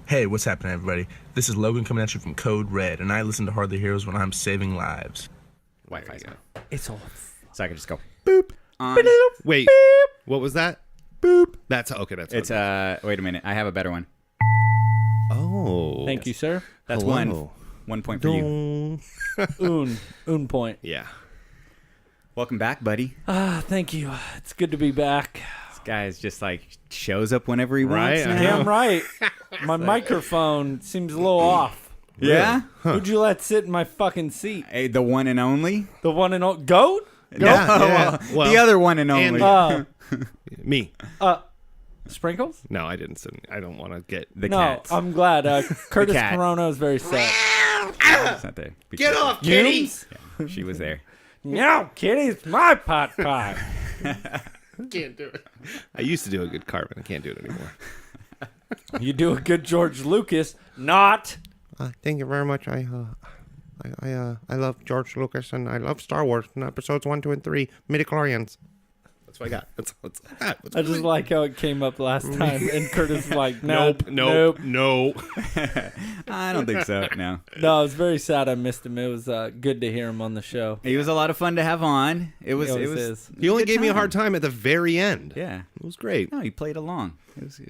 Hey, what's happening, everybody? This is Logan coming at you from Code Red, and I listen to Hardly Heroes when I'm saving lives. Wi-Fi's on. It's off. So I can just go boop on. Wait, what was that? Boop. That's okay. That's It's wait a minute. I have a better one. Oh, Thank you, sir. That's hello. 1 point for you. Un point. Yeah. Welcome back, buddy. Thank you. It's good to be back. This guy is just like shows up whenever he Right, wants. I Now. know. Damn right. My microphone seems a little off. Yeah. Who'd you let sit in my fucking seat? Hey, the one and only. The one and only goat? Yeah. Well, the other one and only. me. Sprinkles? No, I didn't. I don't want to get the No, cats. I'm glad. Curtis cat. Corona is very sad. It's not there. Be Get careful. off, kitty. Yeah, she was there. No, kitty, it's my pot pie. Can't do it. I used to do a good Cartman. I can't do it anymore. You do a good George Lucas. Not. Thank you very much. I love George Lucas and I love Star Wars and episodes 1, 2, and 3. Midichlorians. That's what I got. That's I just like how it came up last time, and Curtis was like, no. No. I don't think so. No. No, I was very sad I missed him. It was good to hear him on the show. He was a lot of fun to have on. It was. He always is. He only good gave me a time. hard time at the very end. Yeah. It was great. No, he played along. It was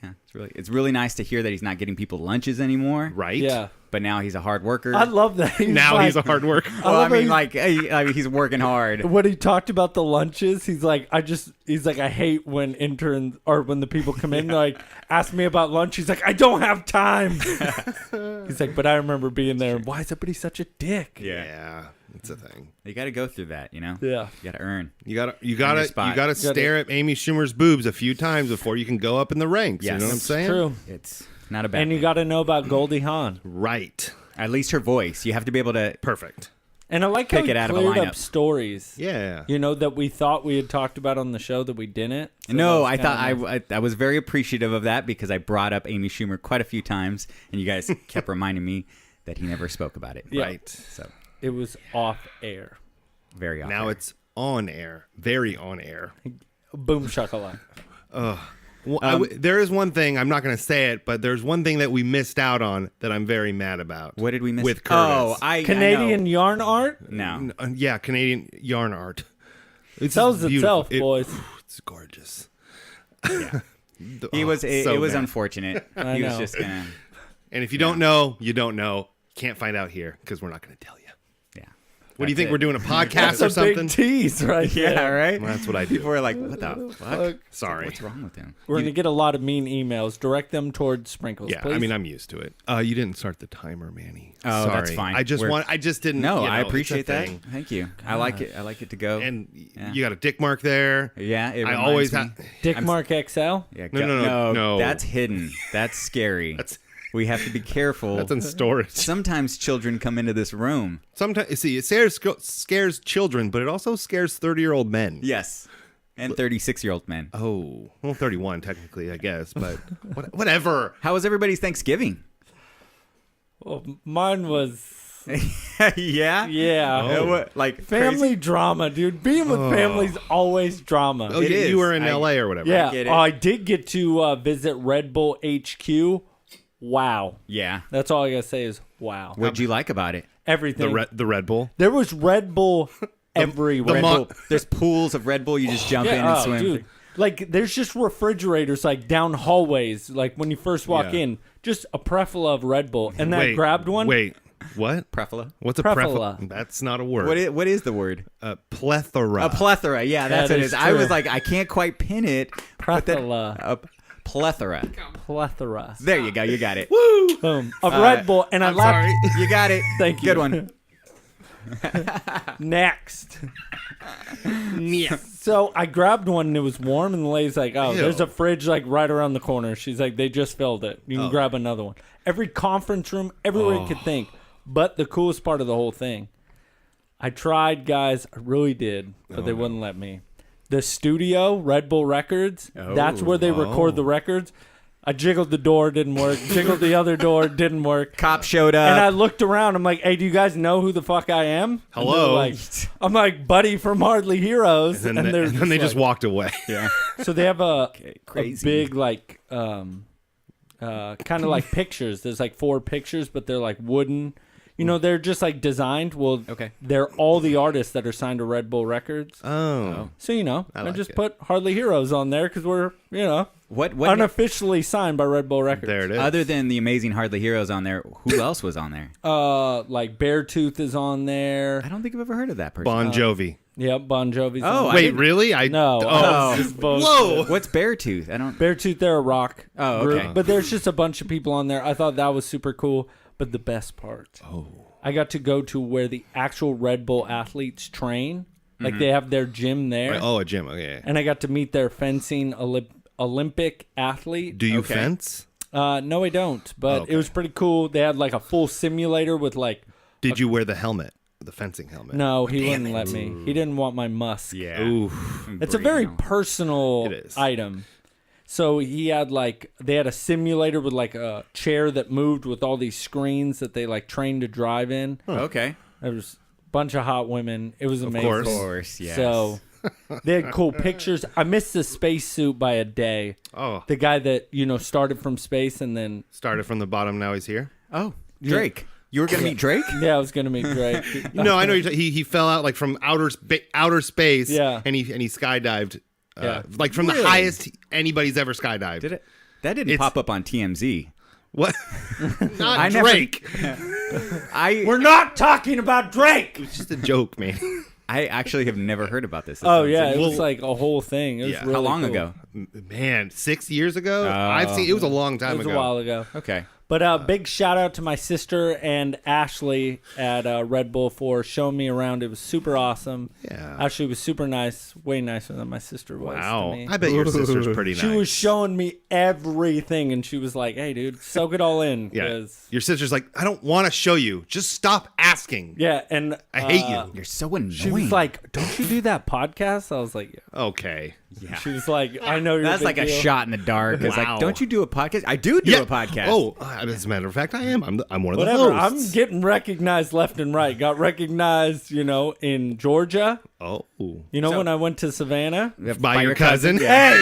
yeah. It's really nice to hear that he's not getting people lunches anymore. Right? Yeah. But now he's a hard worker. I love that. He's a hard worker. Well, I love how mean, like, he's working hard. when he talked about the lunches, he's like, I hate when interns or when the people come in, like, ask me about lunch. He's like, I don't have time. He's like, but I remember being there. Why is everybody such a dick? Yeah. It's a thing. You got to go through that, you know. Yeah. You got to earn. You gotta spot. stare at Amy Schumer's boobs a few times before you can go up in the ranks. Yes. You know what I'm saying? True. It's not a bad. And you thing. got to know about Goldie Hawn. Right. At least her voice. You have to be able to. Perfect. And I like how Pick he it out of a cleared up lineup. stories. Yeah. You know, that we thought we had talked about on the show that we didn't. So No, that I was thought kinda nice. I was very appreciative of that because I brought up Amy Schumer quite a few times, and you guys kept reminding me that he never spoke about it. Yeah. Right. So It was off air. very often. Now it's on air. Very on air. Boom shakalaka. Well, there is one thing, I'm not going to say it, but there's one thing that we missed out on that I'm very mad about. What did we miss? With Curtis. Oh, I Canadian know. yarn art No. Yeah, Canadian yarn art. It sells itself, boys. It's gorgeous. He was. It so was mad. unfortunate. I He was know. just gonna. And if you don't know, you don't know. Can't find out here because we're not going to tell you. Yeah. What do you That's think? it. We're doing a podcast That's or a something? big tease right Yeah. there. Right. Well, that's what I do. People were like, "What the fuck? Sorry. What's wrong with him?" We're going to get a lot of mean emails. Direct them towards Sprinkles, Yeah, please. I mean, I'm used to it. You didn't start the timer, Manny. Oh, Sorry. that's fine. I just didn't. No, you know, I it's a appreciate that. thing. Thank you. I like it. I like it to go. And Yeah. you got a dick mark there. Yeah. It I reminds always me. have. Dick Mark XL? Yeah, No. That's hidden. That's scary. We have to be careful. That's in storage. Sometimes children come into this room. Sometimes, see, it scares children, but it also scares 30-year-old men. Yes. And 36-year-old men. Oh, well, 31 technically, I guess, but whatever. How was everybody's Thanksgiving? Well, mine was, Yeah? yeah. Oh. Like Family drama, dude. Being with family's always drama. Oh, It is. you were in I- LA or whatever. Yeah. get it. I did get to visit Red Bull HQ. Wow. Yeah. That's all I got to say is wow. What'd you like about it? Everything. The Red Bull. There was Red Bull everywhere. Red Bull. There's pools of Red Bull. You just jump in and oh, swim. dude. Like, there's just refrigerators, like, down hallways. Like, when you first walk Yeah. in, just a prefla of Red Bull. And I Wait, grabbed one. Wait, what? Prefla. What's a Prefla. prefla? That's not a word. What is the word? Plethora. A plethora. Yeah, that's That what it is is. I was true. like, I can't quite pin it. but then- Prefla. A plethora. Plethora. There you go. You got it. Boom. Of Red Bull. And I I'm laughed. sorry. You got it. Thank you. Good one. Next. Yeah. So I grabbed one and it was warm, and the lady's like, oh, Ew. there's a fridge like right around the corner. She's like, they just filled it. You can grab another one. Every conference room, everywhere you could think. But the coolest part of the whole thing, I tried, guys. I really did, but they wouldn't let me. The studio, Red Bull Records, that's where they record the records. I jiggled the door, didn't work. Jiggled the other door, didn't work. Cop showed up. And I looked around. I'm like, hey, do you guys know who the fuck I am? And they're Hello? like, I'm like, buddy from Hardly Heroes. And they're then they just like- walked away. yeah. So they have a Crazy. big, like, kind of like pictures. There's like 4 pictures, but they're like wooden. You know, they're just like designed. Well, Okay. they're all the artists that are signed to Red Bull Records. Oh. So, you know, I I like just it. put Hardly Heroes on there because we're, you know, What unofficially signed by Red Bull Records. There it is. other than the amazing Hardly Heroes on there, who else was on there? Like Beartooth is on there. I don't think I've ever heard of that person. Bon Jovi. Yep, Bon Jovi's Oh, on I there. Wait, didn't- really? No. Oh. it's just bullshit. Whoa. What's Beartooth? I don't. Beartooth, they're a rock Oh, group. okay. But there's just a bunch of people on there. I thought that was super cool. But the best part, I got to go to where the actual Red Bull athletes train. Like they have their gym there. Right, oh, a gym. Okay. And I got to meet their fencing Olympic athlete. Do you Okay. fence? No, I don't. But Okay. it was pretty cool. They had like a full simulator with like, Did you wear the helmet? The fencing helmet? no, he wouldn't let me. He didn't want my musk. Yeah. Oof. It's a very Bruno. personal It is. item. So he had like, they had a simulator with like a chair that moved with all these screens that they like trained to drive in. Okay. There was a bunch of hot women. It was amazing. course. Of course. Yes. So they had cool pictures. I missed the spacesuit by a day. Oh, The guy that, you know, started from space and then, started from the bottom. Now he's here. Oh, Drake. You were gonna meet Drake? yeah, I was going to meet Drake. No, I know he fell out like from outer space. Yeah. and he skydived. Yeah. Like from Really? the highest anybody's ever skydived. Did it? That didn't It's- pop up on TMZ. What? Not I never- Drake. We're not talking about Drake. It's just a joke, man. I actually have never heard about this. Oh, yeah. It Well- was like a whole thing. It was Yeah. really How long cool. ago? Man, 6 years ago. I've seen. It was a long It time was ago. a while ago. Okay. But big shout out to my sister and Ashley at Red Bull for showing me around. It was super awesome. Yeah. Ashley was super nice, way nicer than my sister was Wow. to me. I bet your sister's pretty nice. She was showing me everything, and she was like, "Hey, dude, soak it all in." Yeah. 'cause- Your sister's like, I don't want to show you. Just stop asking. yeah, and I hate you. You're so annoying. She was like, "Don't you do that podcast?" I was like, "Yeah." Okay. yeah. She was like, "I know you're." That's big like a deal." shot in the dark. It's Wow. like, don't you do a podcast? I do a podcast. Oh, as a matter of fact, I am. I'm one of the Whatever. I'm hosts. getting recognized left and right. Got recognized, you know, in Georgia. Oh. You know, when I went to Savannah. By your cousin. Hey,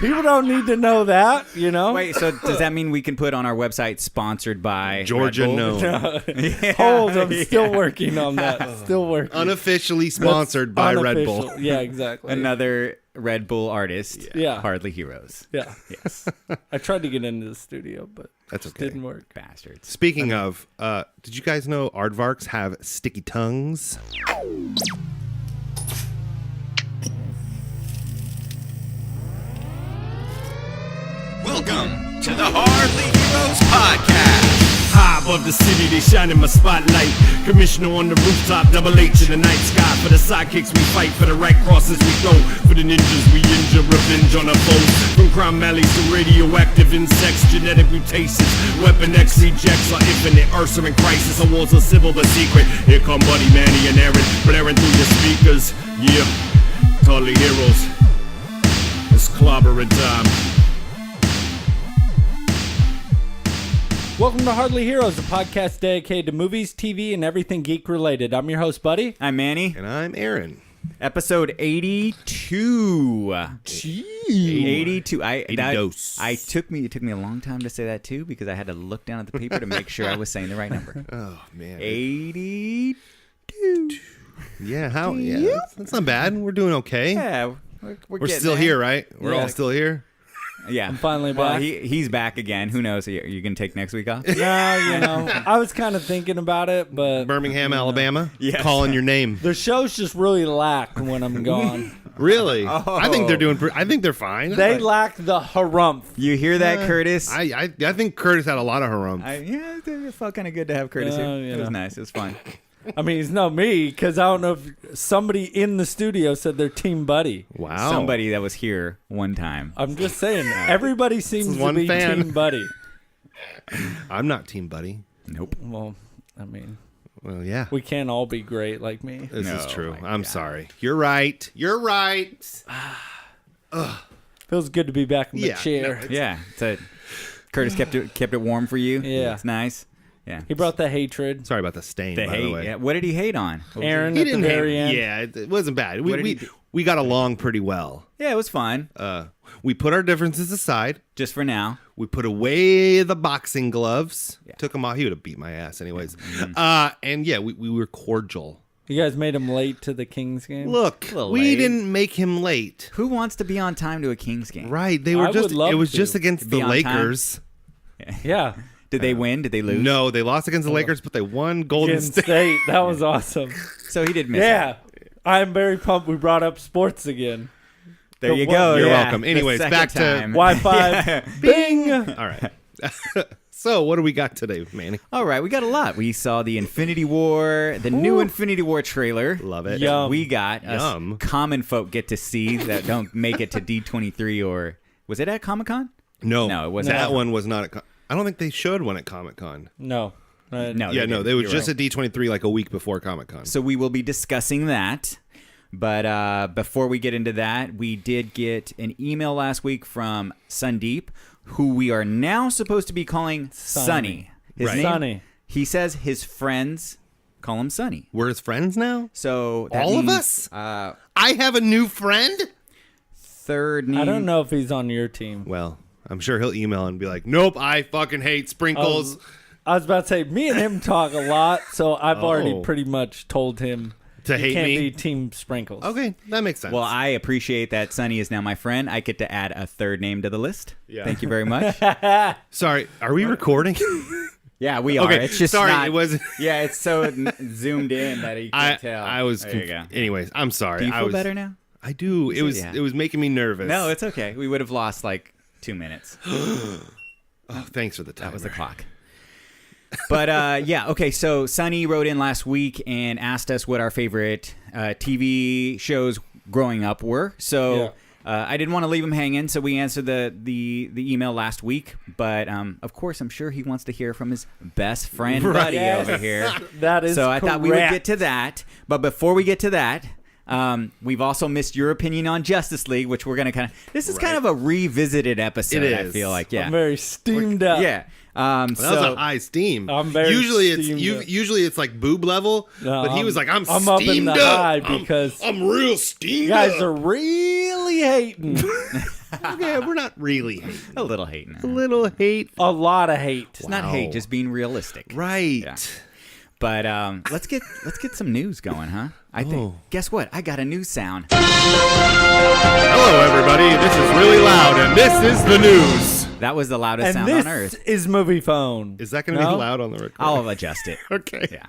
people don't need to know that, you know. Wait, so does that mean we can put on our website sponsored by Georgia, Red Bull? no. Hold, I'm still working on that. Still working. Unofficially sponsored by Red Bull. Unofficial. Yeah, exactly. Another Red Bull artist. Yeah. Hardly Heroes. Yeah. Yes. I tried to get into the studio, but That's it okay. didn't work. Bastards. Speaking of, did you guys know aardvarks have sticky tongues? Welcome to the Hardly Heroes Podcast. High above the city, they shine in my spotlight. Commissioner on the rooftop, double H in the night sky. For the sidekicks we fight, for the right crosses we throw. For the ninjas we injure, revenge on our foes. From crime alleys to radioactive insects, genetic mutations. Weapon X rejects our infinite Earths are in crisis. Our wars are civil but secret. Here come Buddy, Manny, and Aaron, blaring through your speakers. Yeah, Hardly Heroes. It's clobbering time. Welcome to Hardly Heroes, a podcast dedicated to movies, TV, and everything geek related. I'm your host, Buddy. I'm Manny. And I'm Aaron. Episode 82. 82. It took me a long time to say that too because I had to look down at the paper to make sure I was saying the right number. Oh man. 82. Yeah. How? Yeah. That's not bad. We're doing okay. Yeah, we're We're getting still there. here, right? We're Yeah. all still here. Yeah, I'm finally well, back. He's back again. Who knows? Are you gonna take next week off? No, you know, I was kind of thinking about it, but Birmingham, Alabama. Yes. Calling your name. the shows just really lack when I'm gone. Really? I think they're doing. I think they're fine. They lack the harumph. You hear that, Curtis? I think Curtis had a lot of harumph. Yeah, it felt kind of good to have Curtis here. you It was know. nice. It was fun. I mean, it's not me, because I don't know if somebody in the studio said they're Team Buddy. Wow. Somebody that was here one time. I'm just saying, everybody seems to one be fan. Team Buddy. I'm not Team Buddy. Nope. Well, I mean, Well, yeah. we can't all be great like me. This is No, true. my I'm God. sorry. You're right. You're right. Feels good to be back in the Yeah, chair. no, Yeah. So Curtis kept it warm for you. Yeah. It's nice. Yeah. He brought the hatred. Sorry about the stain, The by hate. the way. Yeah. What did he hate on? Aaron He at the didn't very hate. end. Yeah, it wasn't bad. What did he We do? we got along pretty well. Yeah, it was fine. We put our differences aside. Just for now. We put away the boxing gloves. Yeah. Took them off. He would have beat my ass anyways. And yeah, we were cordial. You guys made him late to the Kings game? Look, little we late. didn't make him late. Who wants to be on time to a Kings game? Right. They were I just would love it was to. just against Be the on time? Lakers. Yeah. Did they win? Did they lose? No, they lost against the Lakers, but they won Golden Golden State. State. That was awesome. So he did miss it. Yeah. I'm very pumped we brought up sports again. There you The go. one- You're yeah. welcome. The Anyways, second back to- time. Wi-Fi. Bing. All right. So, what do we got today, Manny? All right, we got a lot. We saw the Infinity War, the new Infinity War trailer. Love it. Yum. We got us Yum. common folk get to see that don't make it to D23 or was it at Comic-Con? No, No, it wasn't. That one was not at. I don't think they showed one at Comic Con. No. No, Yeah, no, didn't. they was You're just right. at D23 like a week before Comic Con. So we will be discussing that. But before we get into that, we did get an email last week from Sundeep, who we are now supposed to be calling Sunny. His Right. name, Sunny. He says his friends call him Sunny. We're his friends now. So that All of means, us? I have a new friend. Third name. I don't know if he's on your team. Well, I'm sure he'll email and be like, "Nope, I fucking hate sprinkles." I was about to say, me and him talk a lot, so I've already Oh. pretty much told him To he hate can't me? be Team Sprinkles. Okay, that makes sense. Well, I appreciate that Sunny is now my friend. I get to add a third name to the list. Yeah. Thank you very much. Sorry, are we recording? Yeah, we are. Okay, It's just sorry, not- it wasn't- Yeah, it's so zoomed in that you can't tell. I was. There you go. Anyways, I'm sorry. Do you I feel was, better now? I do. It was. Yeah. It was making me nervous. No, it's okay. We would have lost like 2 minutes. Oh, thanks for the time. That was the clock. But yeah, okay. So Sunny wrote in last week and asked us what our favorite TV shows growing up were. So I didn't want to leave him hanging, so we answered the email last week. But of course, I'm sure he wants to hear from his best friend buddy Yes. over here. That is So I thought we would correct. get to that. But before we get to that, we've also missed your opinion on Justice League, which we're gonna kind of. This is kind of a revisited episode. It I is. feel like, yeah, I'm very steamed up. yeah. That was So a high steam. I'm very usually steamed up. usually it's like boob level, No, but he was like, I'm up in steamed the up. high because I'm real steamed you guys up. are really hating. Okay, we're not really hating. a little hate. A little hate. A lot of hate. It's not hate, just being realistic. Right. Yeah. But let's get some news going, huh? I think. Guess what? I got a new sound. Hello, everybody. This is really loud, and this is the news. That was the loudest And sound this on earth. is Movie Phone. Is that going to No? be loud on the record? I'll adjust it. Okay. Yeah,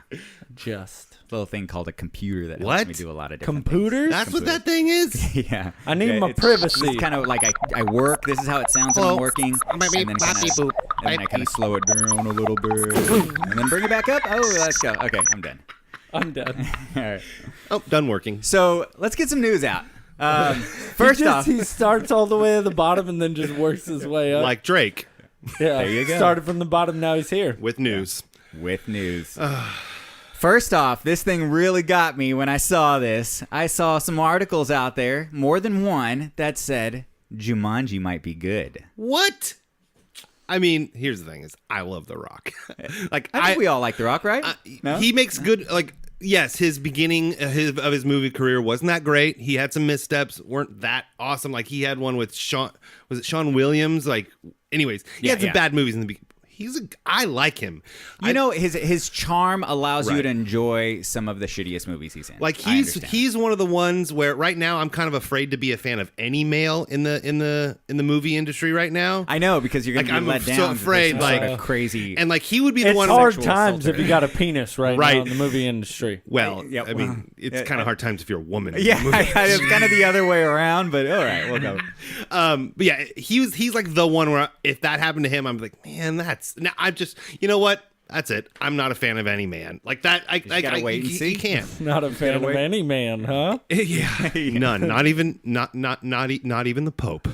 Just little thing called a computer that What? helps me do a lot of different computers. That's what that thing is? things. Yeah, I need Yeah, my it's- privacy. It's kind of like I work. This is how it sounds when I'm working, and then I kind of slow it down a little bit, and then bring it back up. Oh, let's go. Okay, I'm done. I'm done. All right. Oh, done working. So let's get some news out. First off, he starts all the way at the bottom and then just works his way up. Like Drake yeah, there you go. Started from the bottom, now he's here. with news. with news. First off, this thing really got me when I saw this. I saw some articles out there, more than one, that said Jumanji might be good. What? I mean, here's the thing: is I love The Rock. Like I think we all like The Rock, right? No? He makes good. Like yes, his beginning of his movie career wasn't that great. He had some missteps, weren't that awesome. Like he had one with Sean. Was it Sean Williams? Like, anyways, he had some yeah. bad movies in the beginning. I like him. You know, his charm allows you Right. to enjoy some of the shittiest movies he's in. Like I understand. he's one of the ones where right now I'm kind of afraid to be a fan of any male in the movie industry right now. I know, because you're gonna Like, be I'm let so down. afraid, There's some like- sort of crazy. And like he would be the It's one. hard sexual times assault if you got a penis right Right. now in the movie industry. Well, Yeah, I mean, it's kind of hard times if you're a woman. in yeah, the movie. it's kind of the other way around, but all right, we'll go. But yeah, he's like the one where if that happened to him, I'm like, man, that's now. I'm just, you know what? That's it. I'm not a fan of any man like that. I gotta wait and see. You can't. Not a fan of wait. any man, huh? Yeah, none. Not even not even the Pope.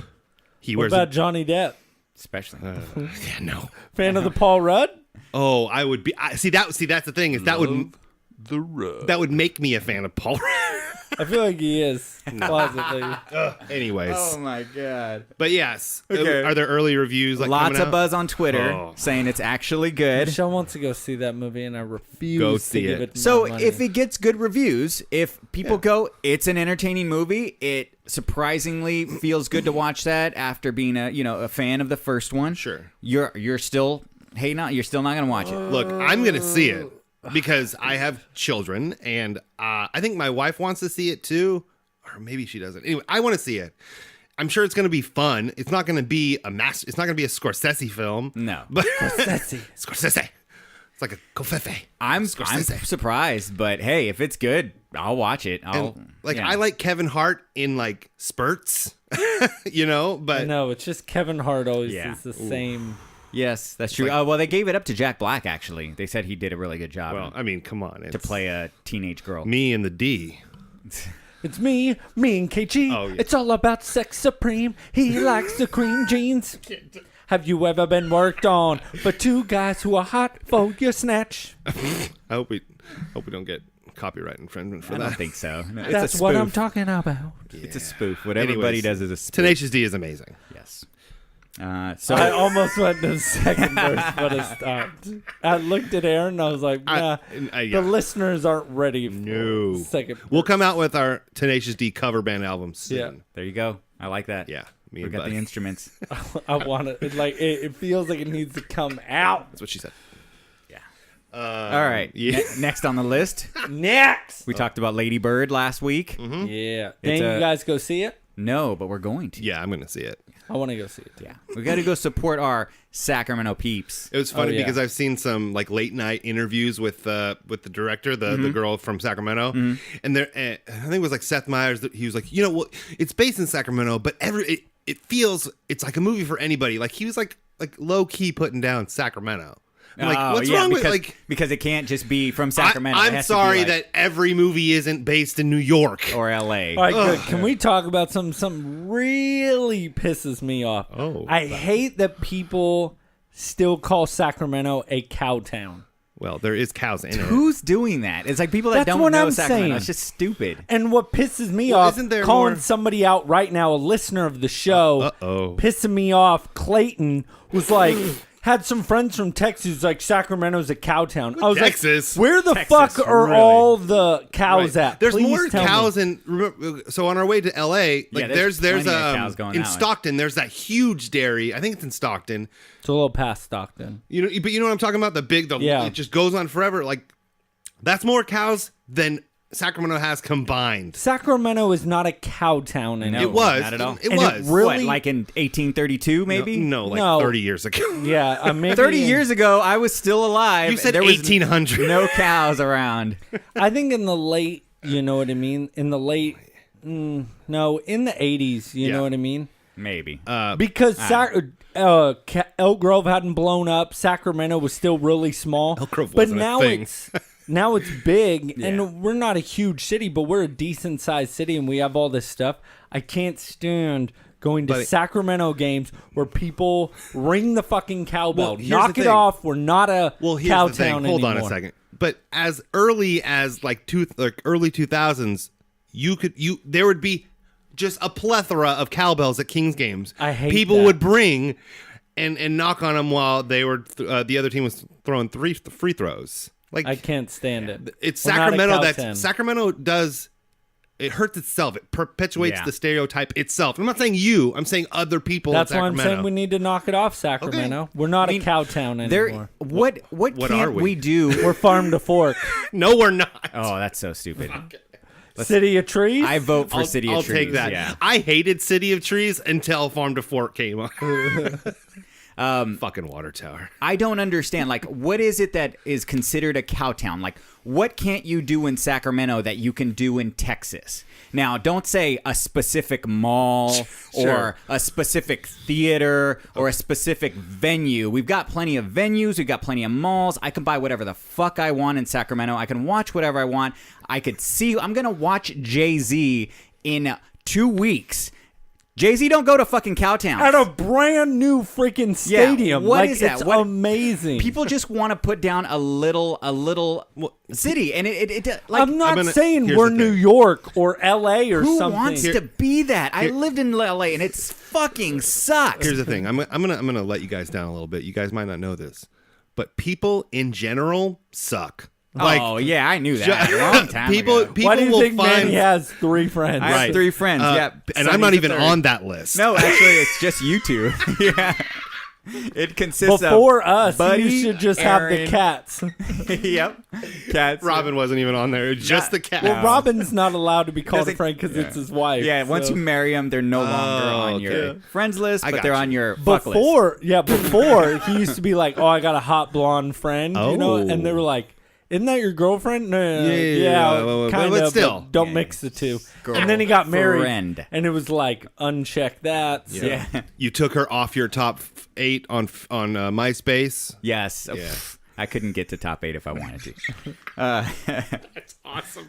He What wears. about Johnny Depp? Especially. Yeah, no. Fan of the Paul Rudd? Oh, I would be. See, that's the thing is that would make me a fan of Paul. I feel like he is plausibly. Anyways, Oh my god. but yes, Okay. are there early reviews? Like Lots coming of out? buzz on Twitter Oh. saying it's actually good. Michelle wants to go see that movie, and I refuse Go to see give it. it. So my money. if it gets good reviews, if people go, it's an entertaining movie. It surprisingly feels good to watch that after being a fan of the first one. Sure. You're still you're still not gonna watch it. Look, I'm gonna see it because I have children, and I think my wife wants to see it too, or maybe she doesn't. Anyway, I want to see it. I'm sure it's gonna be fun. It's not gonna be It's not gonna be a Scorsese film. No. but Scorsese. Scorsese. It's like a covfefe. I'm Scorsese. surprised, but hey, if it's good, I'll watch it. I like Kevin Hart in like spurts, But No, it's just Kevin Hart always Yeah. is the same. Yes, that's true. like- Well, they gave it up to Jack Black. Actually, they said he did a really good job well, I mean, come on, to it's play a teenage girl. me and the D. It's me and KG. Oh, yeah. It's all about sex supreme. He likes the cream jeans. Have you ever been worked on for two guys who are hot for your snatch? I hope we don't get copyright infringement for I that. don't think so. No, it's That's a spoof. what I'm talking about. It's a spoof. What everybody Anyways, does is a spoof. Tenacious D is amazing. Yes. So I almost went to the second verse, but I stopped. I looked at Aaron and I was like, nah, yeah. the listeners aren't ready for No. second verse. We'll come out with our Tenacious D cover band album soon. Yeah. there you go. I like that. Yeah. Me We and got Bud. the instruments. I want it. It feels like it needs to come out. That's what she said. All right. yeah. Next on the list, Next. we talked about Lady Bird last week. Yeah. It's Didn't a- you guys go see it? No, but we're going to. Yeah, I'm going to see it. I want to go see it too. Yeah. We got to go support our Sacramento peeps. It was funny Oh, yeah. because I've seen some like late night interviews with the director, the girl from Sacramento, and there I think it was like Seth Meyers. That he was like, it's based in Sacramento, but it feels it's like a movie for anybody. Like he was like low key putting down Sacramento. I'm like, what's wrong with like? Because it can't just be from Sacramento. It I'm has to be sorry like- that every movie isn't based in New York. or L.A. All right, good. Can we talk about something really pisses me off? Oh. I hate that people still call Sacramento a cow town. Well, there is cows in it. Who's doing that? It's like people that That's don't what know I'm Sacramento. saying. It's just stupid. And what pisses me Well, off, isn't there calling more- somebody out right now, a listener of the show, Uh-oh. pissing me off, Clayton, was like, had some friends from Texas, like, Sacramento's a cow town. I was Texas? like, where the Texas, fuck are really? all the cows Right. at? There's Please more tell me. cows in. So on our way to L.A., like there's there's plenty of cows going in that way. Stockton. There's that huge dairy. I think it's in Stockton. It's a little past Stockton. But you know what I'm talking about? Yeah. It just goes on forever. Like that's more cows than Sacramento has combined. Sacramento is not a cow town anymore. No, It was. not at all. It And was. really- What, like in 1832, maybe? No, like No. 30 years ago. Yeah, maybe 30 in- years ago, I was still alive. You said there was 1800. no cows around. I think in the late, you know what I mean? In the late, no, in the 80s, you Yeah. know what I mean? Maybe. Because Elk Grove hadn't blown up, Sacramento was still really small. Elk Grove but wasn't a now thing. now it's big, Yeah. and we're not a huge city, but we're a decent sized city, and we have all this stuff. I can't stand going to But- Sacramento games where people ring the fucking cowbell. Well, here's Knock the it thing. off. We're not a Well, here's cow the thing. town Hold anymore. on a second. But as early as like early 2000s, there would be just a plethora of cowbells at Kings games. I hate people that. would bring and knock on them while they were the other team was throwing free throws. Like I can't stand it. it's We're not a Sacramento. cow That town. Sacramento does. It hurts itself. It perpetuates Yeah. the stereotype itself. I'm not saying you. I'm saying other people. That's in why I'm Sacramento. saying we need to knock it off, Sacramento. We're not I mean, a cow town There, anymore. what What can't are we? we do? We're farm to fork. No, we're not. Oh, that's so stupid. City of trees. I vote for I'll, City I'll of Trees. take that. Yeah. I hated City of Trees until Farm to Fork came on. Fucking water tower. I don't understand. Like, what is it that is considered a cow town? Like, what can't you do in Sacramento that you can do in Texas? Now, don't say a specific mall Sure. or a specific theater or a specific venue. We've got plenty of venues. We've got plenty of malls. I can buy whatever the fuck I want in Sacramento. I can watch whatever I want. I'm going to watch Jay-Z in 2 weeks. Jay-Z don't go to fucking Cowtown. At a brand new freaking stadium. what like, is that? It's What- amazing. People just want to put down a little city, and it like I'm not saying here's we're the New thing. York or L.A. or who something. wants to be that? I lived in LA, and it's fucking sucks. Here's the thing. I'm gonna let you guys down a little bit. You guys might not know this, but people in general suck. Oh yeah, I knew that a long time people ago. people Why do you will think find Manny has 3 friends? I have Right. 3 friends. Yeah, and I'm Sonny's not the even third. on that list. No, actually, it's just you two. Yeah, it consists Before of us, Buddy, you should just have the Aaron. cats. Yep, cats. Robin wasn't even on there. It was just the cat. Well, Robin's not allowed to be called a Doesn't- friend because it's his wife. Yeah, once so. you marry them, they're no longer on your okay. friends list, I but got they're you. on your fuck list. Before he used to be like, "Oh, I got a hot blonde friend," you know, Oh. and they were like, "Isn't that your girlfriend?" No, Yeah, well, kind but of. still. Don't mix the two. And then he got married, Girlfriend. and it was like, uncheck that. So. Yeah. You took her off your top 8 on MySpace. Yes. Yeah. Pff, I couldn't get to top 8 if I wanted to. That's awesome.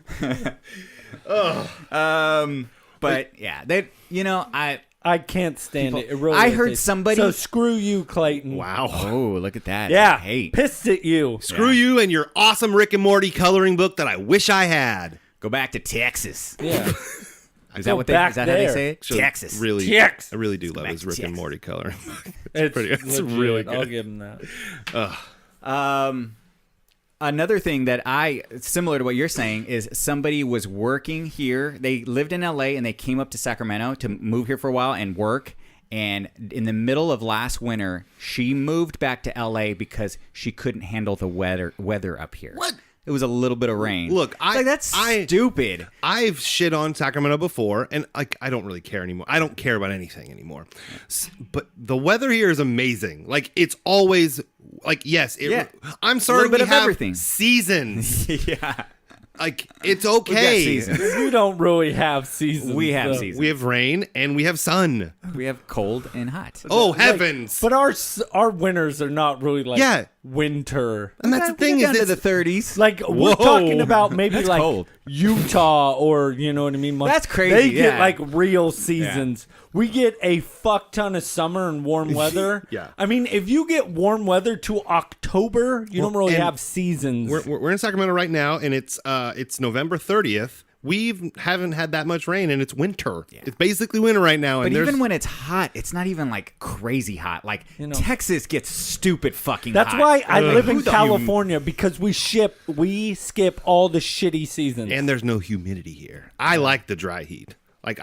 But yeah, they. You know, I can't stand it. It really I heard irritates- somebody- So screw you, Clayton. Wow. Oh, look at that. Yeah, Hate. pissed at you. Screw you and your awesome Rick and Morty coloring book that I wish I had. Go back to Texas. Yeah. Is that Go what they? back Is that how they there. say it? Actually, Texas. Really, Tex. I really do love back his to Rick and Texas. Morty coloring. It's it's legit. really good. I'll give him that. Another thing that similar to what you're saying, is somebody was working here. They lived in LA and they came up to Sacramento to move here for a while and work. And in the middle of last winter, she moved back to LA because she couldn't handle the weather up here. What? It was a little bit of rain. Look, It's like, that's stupid. I've shit on Sacramento before, and like I don't really care anymore. I don't care about anything anymore. But the weather here is amazing. Like it's always like yes. Yeah. I'm sorry, Little bit we of have everything. seasons. Yeah. Like it's okay. seasons. We don't really have seasons. We have though. seasons. We have rain and we have sun. We have cold and hot. Oh Like, heavens! But our winters are not really like Yeah. winter. and that's the thing down is to the it's 30s. Like we're Whoa. talking about maybe That's like cold. Utah or you know what I mean. Like, That's crazy, They get yeah. like real seasons. We get a fuck ton of summer and warm weather. Yeah. I mean, if you get warm weather to October, you don't really and have seasons. we're in Sacramento right now, and it's November 30th. We haven't had that much rain, and it's winter. It's basically winter right now. But And there's even when it's hot, it's not even like crazy hot. Like Texas gets stupid fucking That's hot. why I live Who in the- California because we skip all the shitty seasons. and there's no humidity here. I like the dry heat. Like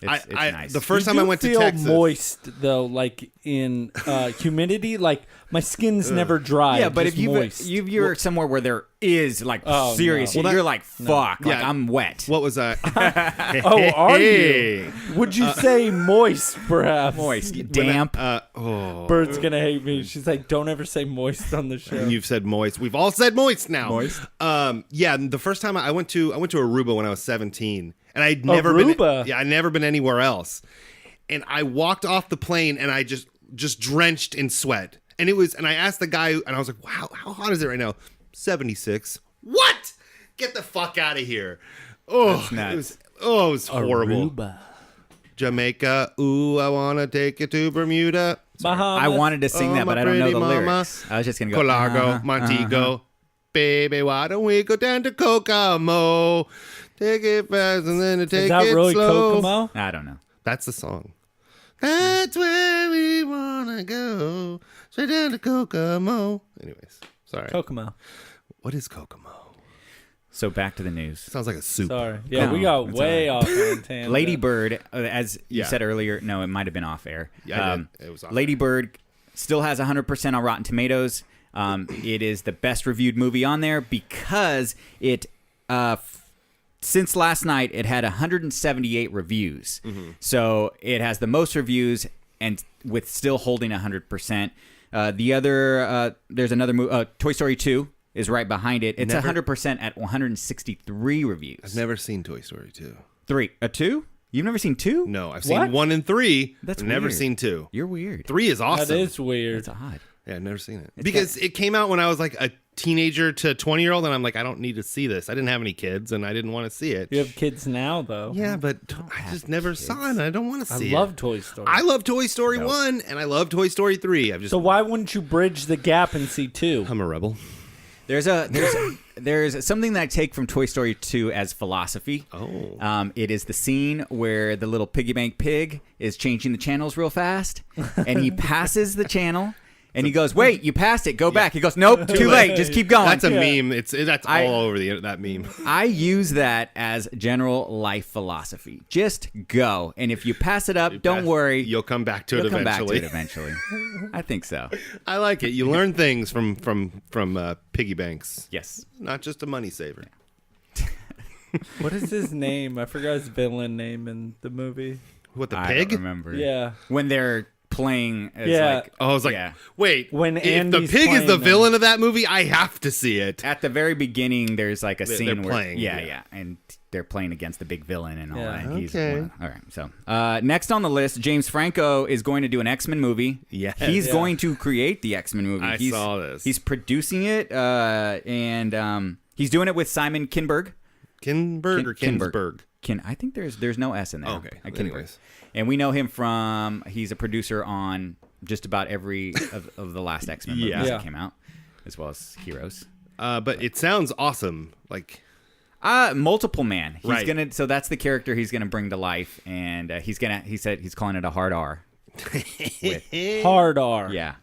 It's nice. The first You time I do went to feel Texas, moist though, like in humidity. Like my skin's never dry. Yeah, but just if moist. you're somewhere where there is like Oh, serious, no. Well, you're like fuck, like Yeah. I'm wet. what was I? Oh, are Hey. you? Would you say moist, perhaps? Moist, damp. Bird's gonna hate me. She's like, don't ever say moist on the show. You've said moist. We've all said moist now. Moist. Yeah. The first time I went to Aruba when I was 17, and I'd never been. Aruba? Yeah, I'd never been anywhere else. And I walked off the plane, and I just drenched in sweat. And I asked the guy, and I was like, "Wow, how hot is it right now?" 76. What? Get the fuck out of here! Oh, That's nuts. it was horrible. Aruba. Jamaica, ooh, I wanna take you to Bermuda. Bahamas. I wanted to sing Oh, that, my but I don't know pretty the mama. lyrics. I was just gonna go. Colargo, Montego. Baby, why don't we go down to Kokomo? Take it fast and then take Is that it really slow. Kokomo? I don't know. That's the song. That's where we wanna go. Straight down to Kokomo. Anyways, sorry. Kokomo. What is Kokomo? So back to the news. Sounds like a soup. Sorry. Yeah, No, we got it's way all off on tangent. Lady Bird, as you Yeah. said earlier, no, it might have been off air. Yeah, I did. It was off Lady Bird still has 100% on Rotten Tomatoes. It is the best reviewed movie on there because it, since last night, it had 178 reviews. So it has the most reviews and with still holding 100%. There's another movie, Toy Story 2. Is right behind it. It's 100% at 163 reviews. I've never seen Toy Story 2. 2? You've never seen 2? No, I've What? seen 1 and 3. That's I've never weird. seen 2. You're weird. 3 is awesome. That is weird. That's odd. Yeah, I've never seen it because it came out when I was like a teenager to 20-year-old, and I'm like, I don't need to see this. I didn't have any kids, and I didn't want to see it. You have kids now, though. Yeah, but I just never saw it. And I don't want to I see it. love Toy Story. I love Toy Story 1, and I love Toy Story 3. So why wouldn't you bridge the gap and see 2? I'm a rebel. There's something that I take from Toy Story 2 as philosophy. Oh. It is the scene where the little piggy bank pig is changing the channels real fast, and he passes the channel, and he goes, "Wait, you passed it. Go back." He goes, "Nope, too late. Just keep going." That's a meme. That's all over that meme. I use that as general life philosophy. Just go, and if you pass it up, don't worry. You'll come back to it You'll come back to eventually. it eventually. I think so. I like it. You learn things from piggy banks. Yes. Not just a money saver. What is his name? I forgot his villain name in the movie. What, the I pig? don't remember. Yeah. When they're playing. It's Yeah. Like, I was like, yeah. wait. When if the Andy's pig is playing the them. villain of that movie, I have to see it. At the very beginning, there's like a They're scene where playing, yeah, yeah. and they're playing against the big villain and all Yeah. that. He's Okay. all right. So next on the list, James Franco is going to do an X-Men movie. Yes. He's Yeah. going to create the X-Men movie. I saw this. He's producing it, and he's doing it with Simon Kinberg. Kinberg or Kinberg. Kinsberg? I think there's no S in there. Oh, okay. Kinberg. Anyways. And we know him from he's a producer on just about every of the last X-Men movies Yeah. that came out, as well as Heroes. But it sounds awesome. Like, Multiple Man. He's Right. gonna. So that's the character he's gonna bring to life, and he said he's calling it a hard R. Hard R. Yeah,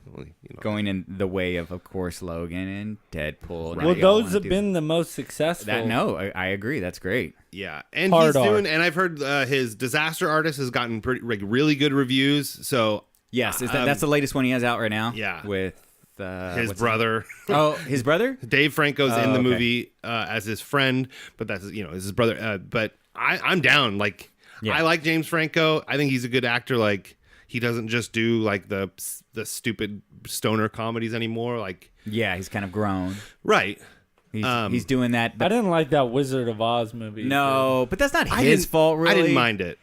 going in the way of course, Logan and Deadpool. and Well, they all those wanna have do been the most successful. that. No, I agree. That's great. yeah. And Hard he's R. doing, and I've heard his Disaster Artist has gotten really good reviews. So Yes, that's the latest one he has out right now. Yeah. with his what's brother. Oh, his brother. Dave Franco's in the okay. movie as his friend, but that's is his brother. But I'm down. Like, Yeah. I like James Franco. I think he's a good actor. Like, he doesn't just do like the stupid stoner comedies anymore. Like, Yeah, he's kind of grown. right. He's doing that. I didn't like that Wizard of Oz movie. No, but that's not I his didn't- fault. Really, I didn't mind it.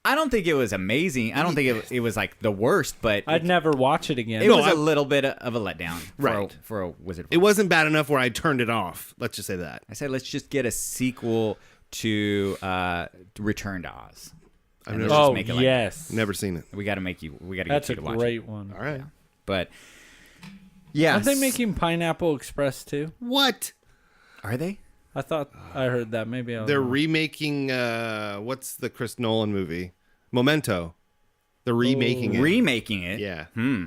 I don't think it was amazing. I don't think it was like the worst, but I'd never watch it again. it was a little bit of a letdown Right. for a Wizard of Oz. It wasn't bad enough where I turned it off. Let's just say that. I said, let's just get a sequel to Return to Oz. I've And never, let's just Oh, make it like yes. never seen it. we got to make you. We got to That's get a you to watch great it. one. All right. But yeah, Aren't they making Pineapple Express too? What? Are they? I thought I heard that. Maybe I was They're wrong. remaking. What's the Chris Nolan movie? Memento. They're remaking it. Remaking it. Yeah. Hmm.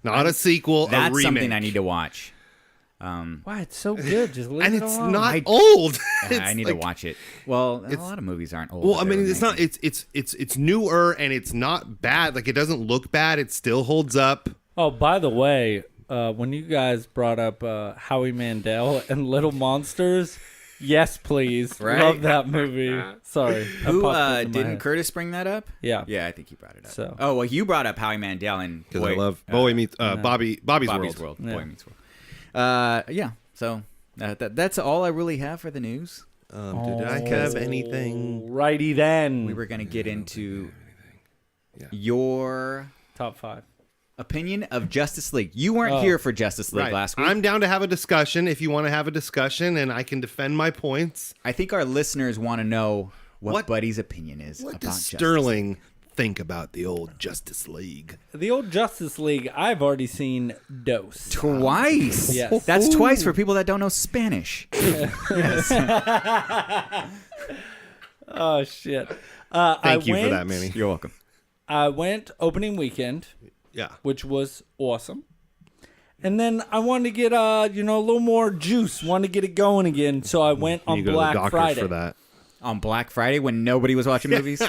Not a sequel. a That's remake. something I need to watch. Why it's so good? Just leave And it it's alone. not old. I need to like- watch it. Well, a lot of movies aren't old. Well, that I mean, they're it's not. remaking. It's newer and it's not bad. Like, it doesn't look bad. It still holds up. Oh, by the way, when you guys brought up Howie Mandel and Little Monsters, yes, please, Right. love that movie. Sorry, that Who popped into my didn't head. Curtis bring that up? Yeah. Yeah, I think he brought it up. So- Oh well, you brought up Howie Mandel and Because I love Bowie meets Bobby's World. Yeah. Boy Meets World. Yeah. So that's all I really have for the news. Did I have anything? Righty then. We were gonna get into Yeah. your top 5. opinion of Justice League. You weren't here for Justice League Right. last week. I'm down to have a discussion if you want to have a discussion, and I can defend my points. I think our listeners want to know what What- Buddy's opinion is What about does Justice Sterling think about the old Justice League? The old Justice League, I've already seen Dose. Twice. Yes. That's twice for people that don't know Spanish. Oh shit! Thank you for that, Manny. You're welcome. I went opening weekend, Yeah. which was awesome. And then I wanted to get a little more juice, wanted to get it going again, so I went on You go Black to the doctor Friday. for that. On Black Friday when nobody was watching movies?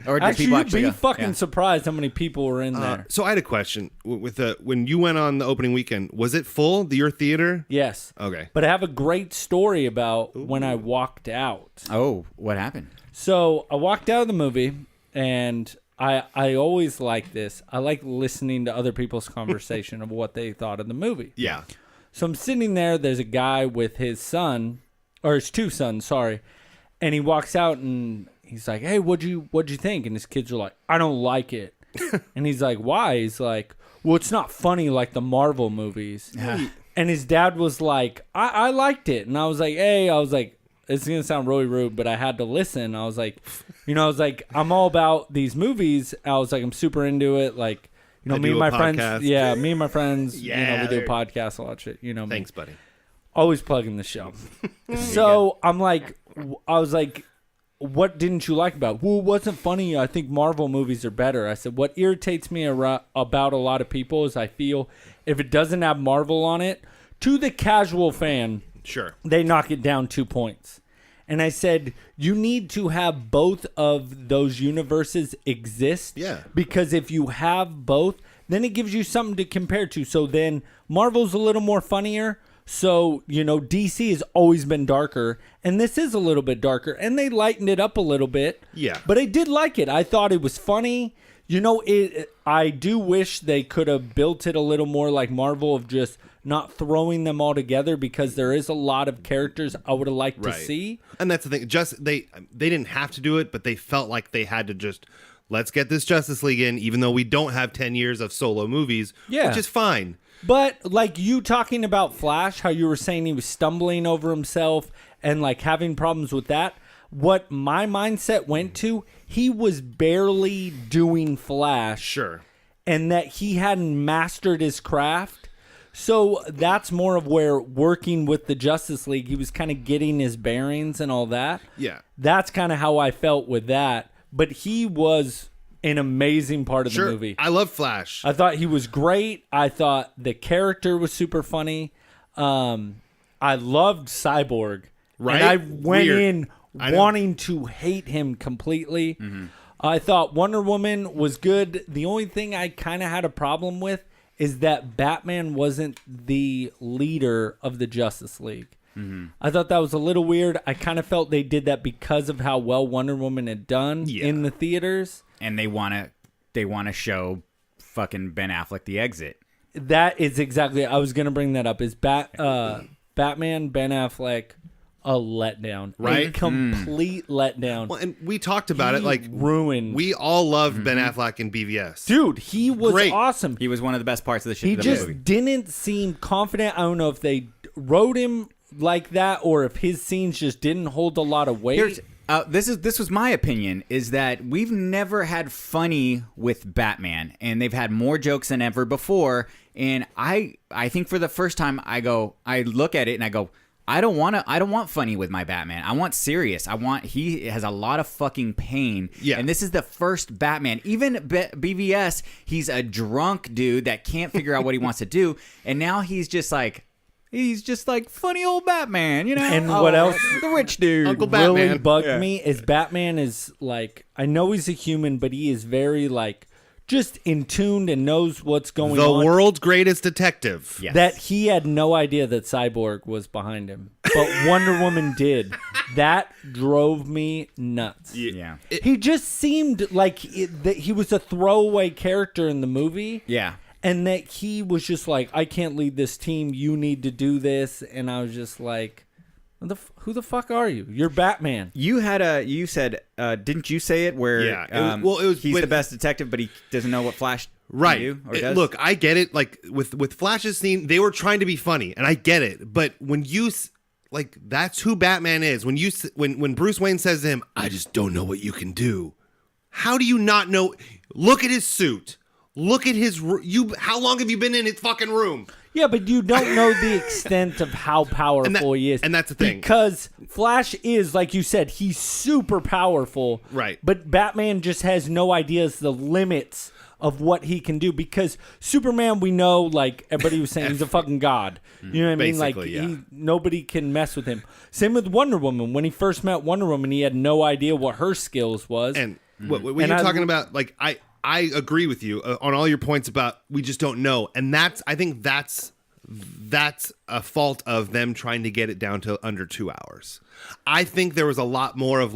Or did Actually, people you'd be go? fucking Yeah. surprised how many people were in there. So I had a question with when you went on the opening weekend. Was it full? Your theater? Yes. Okay. But I have a great story about when I walked out. Oh, what happened? So I walked out of the movie, and I always like this. I like listening to other people's conversation of what they thought of the movie. Yeah. So I'm sitting there. There's a guy with his son, or his 2 sons, sorry, and he walks out and he's like, "Hey, what'd you think?" And his kids are like, "I don't like it." And he's like, "Why?" He's like, well, it's not funny like the Marvel movies. And his dad was like, I liked it. And I was like, hey, it's going to sound really rude, but I had to listen. I was like, I'm all about these movies. I was like, I'm super into it. Like, me and my friends. Yeah, me and my friends, we do a podcast, a lot of shit. Thanks, buddy. Always plugging the show. So I was like, what didn't you like about it? Well, it wasn't funny. I think Marvel movies are better. I said, what irritates me about a lot of people is I feel if it doesn't have Marvel on it, to the casual fan, Sure. they knock it down 2 points. And I said, you need to have both of those universes exist. Yeah. Because if you have both, then it gives you something to compare to. So then Marvel's a little more funnier. So, DC has always been darker. And this is a little bit darker. And they lightened it up a little bit. Yeah. But I did like it. I thought it was funny. I do wish they could have built it a little more like Marvel of just not throwing them all together because there is a lot of characters I would have liked to see. And that's the thing. Just they didn't have to do it, but they felt like they had to just let's get this Justice League in, even though we don't have 10 years of solo movies, which is fine. But like you talking about Flash, how you were saying he was stumbling over himself and like having problems with that. What my mindset went to, he was barely doing Flash. Sure. And that he hadn't mastered his craft. So that's more of where working with the Justice League, he was kind of getting his bearings and all that. Yeah. That's kind of how I felt with that. But he was an amazing part of the movie. I love Flash. I thought he was great. I thought the character was super funny. I loved Cyborg. Right? And I went Weird. in wanting to hate him completely. Mm-hmm. I thought Wonder Woman was good. The only thing I kind of had a problem with is that Batman wasn't the leader of the Justice League. Mm-hmm. I thought that was a little weird. I kind of felt they did that because of how well Wonder Woman had done in the theaters. And they want to show fucking Ben Affleck the exit. That is exactly. I was going to bring that up. Is Batman Ben Affleck a letdown? Right? A complete letdown. Well, and we talked about it. Like ruined. We all loved Ben Affleck in BVS. Dude, he was Great. awesome. He was one of the best parts of the He the just movie. didn't seem confident. I don't know if they wrote him like that or if his scenes just didn't hold a lot of weight. This was my opinion, is that we've never had funny with Batman, and they've had more jokes than ever before. And I think for the first time, I look at it and I go, I don't want funny with my Batman. I want serious. He has a lot of fucking pain. Yeah. And this is the first Batman. Even BVS, he's a drunk dude that can't figure out what he wants to do. And now he's just like funny old Batman, And what else? The rich dude. Uncle Batman. Really bugged me is Batman is like, I know he's a human, but he is very like just in tuned and knows what's going on. The world's greatest detective. Yes. That he had no idea that Cyborg was behind him, but Wonder Woman did. That drove me nuts. Yeah. He just seemed like that he was a throwaway character in the movie. Yeah. And that he was just like, I can't lead this team. You need to do this. And I was just like, who the fuck are you? You're Batman. You said, didn't you say it where Yeah. It was he's the best detective, but he doesn't know what Flash Right. can do or does? Look, I get it. Like with Flash's scene, they were trying to be funny, and I get it. But when you that's who Batman is. When Bruce Wayne says to him, "I just don't know what you can do." How do you not know? Look at his suit. Look at his. How long have you been in his fucking room? Yeah, but you don't know the extent of how powerful he is. And that's the thing. Because Flash is, like you said, he's super powerful. Right. But Batman just has no ideas the limits of what he can do. Because Superman, we know, like everybody was saying, he's a fucking god. You know what I mean? Like, nobody can mess with him. Same with Wonder Woman. When he first met Wonder Woman, he had no idea what her skills was. And what you're talking about, like, I agree with you on all your points about we just don't know. And I think that's a fault of them trying to get it down to under 2 hours. I think there was a lot more of